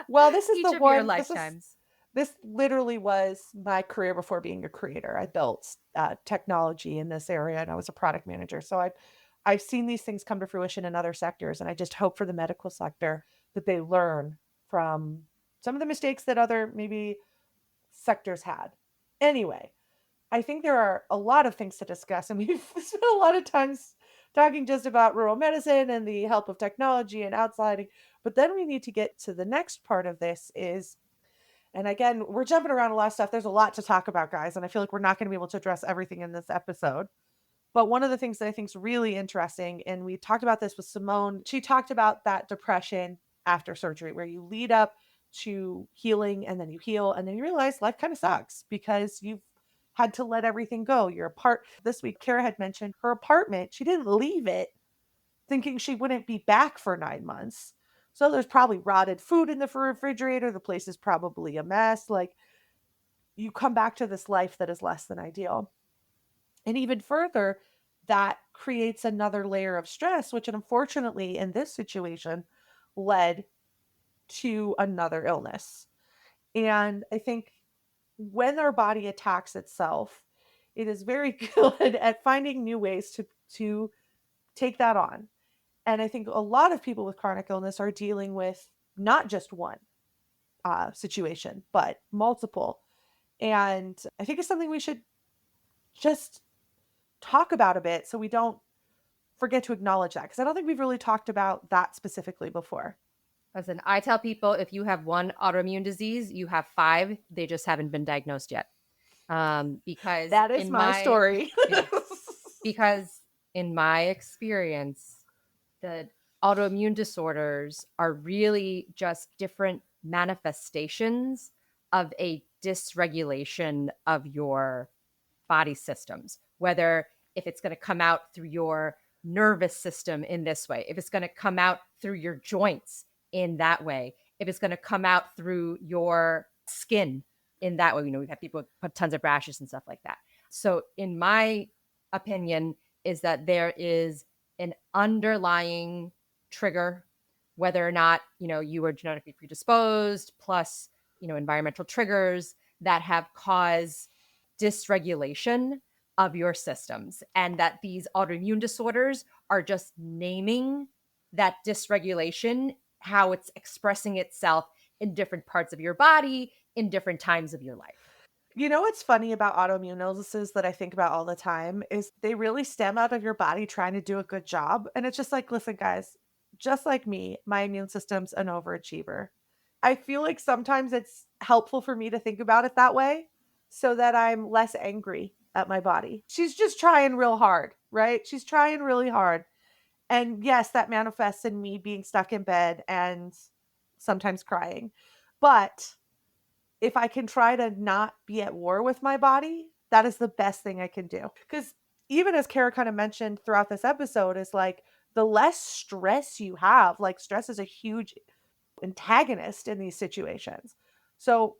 Well, this is each the of your one. lifetimes. This literally was my career before being a creator. I built technology in this area, and I was a product manager. So I've seen these things come to fruition in other sectors, and I just hope for the medical sector that they learn from some of the mistakes that other maybe sectors had. Anyway, I think there are a lot of things to discuss, and we've spent a lot of times talking just about rural medicine and the help of technology and outsliding. But then we need to get to the next part of this is, and again, we're jumping around a lot of stuff. There's a lot to talk about, guys, and I feel like we're not going to be able to address everything in this episode. But one of the things that I think is really interesting, and we talked about this with Simone, she talked about that depression after surgery, where you lead up to healing and then you heal, and then you realize life kind of sucks because you've had to let everything go. You're apart. This week, Kara had mentioned her apartment. She didn't leave it thinking she wouldn't be back for 9 months. So there's probably rotted food in the refrigerator. The place is probably a mess. Like, you come back to this life that is less than ideal. And even further, that creates another layer of stress, which unfortunately in this situation led to another illness. And I think when our body attacks itself, it is very good at finding new ways to take that on. And I think a lot of people with chronic illness are dealing with not just one situation, but multiple. And I think it's something we should just talk about a bit so we don't forget to acknowledge that, because I don't think we've really talked about that specifically before. Listen, I tell people if you have one autoimmune disease, you have 5. They just haven't been diagnosed yet. Because that is my story. Yeah, because in my experience, the autoimmune disorders are really just different manifestations of a dysregulation of your body systems, whether if it's going to come out through your nervous system in this way, if it's going to come out through your joints in that way, if it's going to come out through your skin in that way. We've had people put tons of rashes and stuff like that. So in my opinion is that there is an underlying trigger, whether or not, you were genetically predisposed, plus, environmental triggers that have caused dysregulation of your systems, and that these autoimmune disorders are just naming that dysregulation, how it's expressing itself in different parts of your body in different times of your life. You know what's funny about autoimmune illnesses that I think about all the time is they really stem out of your body trying to do a good job. And it's just like, listen, guys, just like me, my immune system's an overachiever. I feel like sometimes it's helpful for me to think about it that way so that I'm less angry at my body. She's just trying real hard, right? She's trying really hard. And yes, that manifests in me being stuck in bed and sometimes crying. But if I can try to not be at war with my body, that is the best thing I can do. Because even as Kara kind of mentioned throughout this episode, is like the less stress you have, like stress is a huge antagonist in these situations. So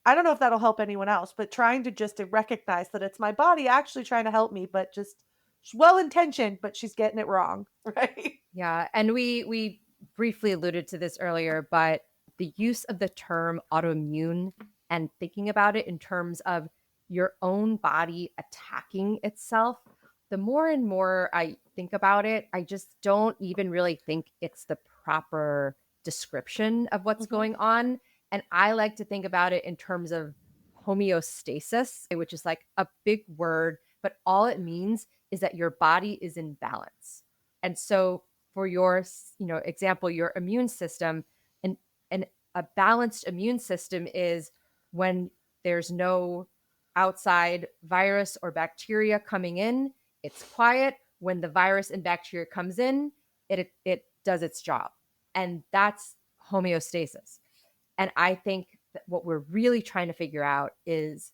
I don't know if that'll help anyone else, but trying to just to recognize that it's my body actually trying to help me, but just well intentioned, but she's getting it wrong, right? Yeah, and we briefly alluded to this earlier, but the use of the term autoimmune and thinking about it in terms of your own body attacking itself, the more and more I think about it, I just don't even really think it's the proper description of what's going on. And I like to think about it in terms of homeostasis, which is like a big word, but all it means is that your body is in balance. And so for your, example, your immune system, and a balanced immune system is when there's no outside virus or bacteria coming in, it's quiet. When the virus and bacteria comes in, it does its job. And that's homeostasis. And I think that what we're really trying to figure out is,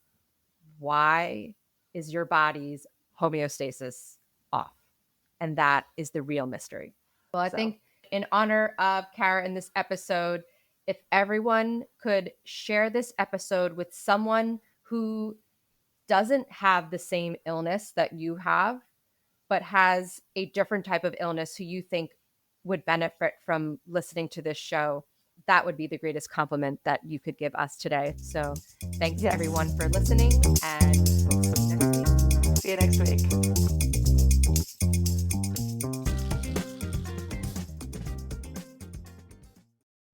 why is your body's homeostasis off? And that is the real mystery. Well, I So. think in honor of Kara in this episode, if everyone could share this episode with someone who doesn't have the same illness that you have, but has a different type of illness who you think would benefit from listening to this show, that would be the greatest compliment that you could give us today. So thanks everyone for listening, and see you next week.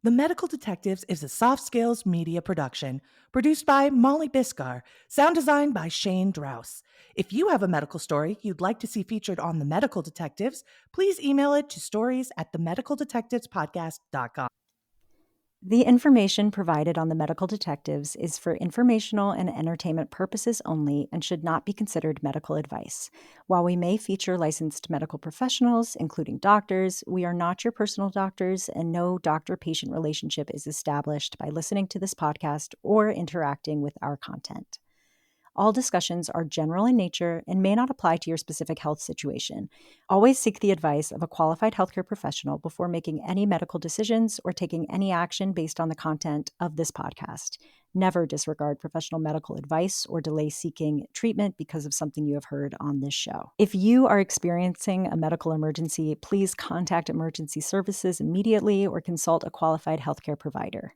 The Medical Detectives is a Soft Skills Media production, produced by Molly Biscar, sound designed by Shane Drouse. If you have a medical story you'd like to see featured on The Medical Detectives, please email it to stories@themedicaldetectivespodcast.com. The information provided on The Medical Detectives is for informational and entertainment purposes only and should not be considered medical advice. While we may feature licensed medical professionals, including doctors, we are not your personal doctors, and no doctor-patient relationship is established by listening to this podcast or interacting with our content. All discussions are general in nature and may not apply to your specific health situation. Always seek the advice of a qualified healthcare professional before making any medical decisions or taking any action based on the content of this podcast. Never disregard professional medical advice or delay seeking treatment because of something you have heard on this show. If you are experiencing a medical emergency, please contact emergency services immediately or consult a qualified healthcare provider.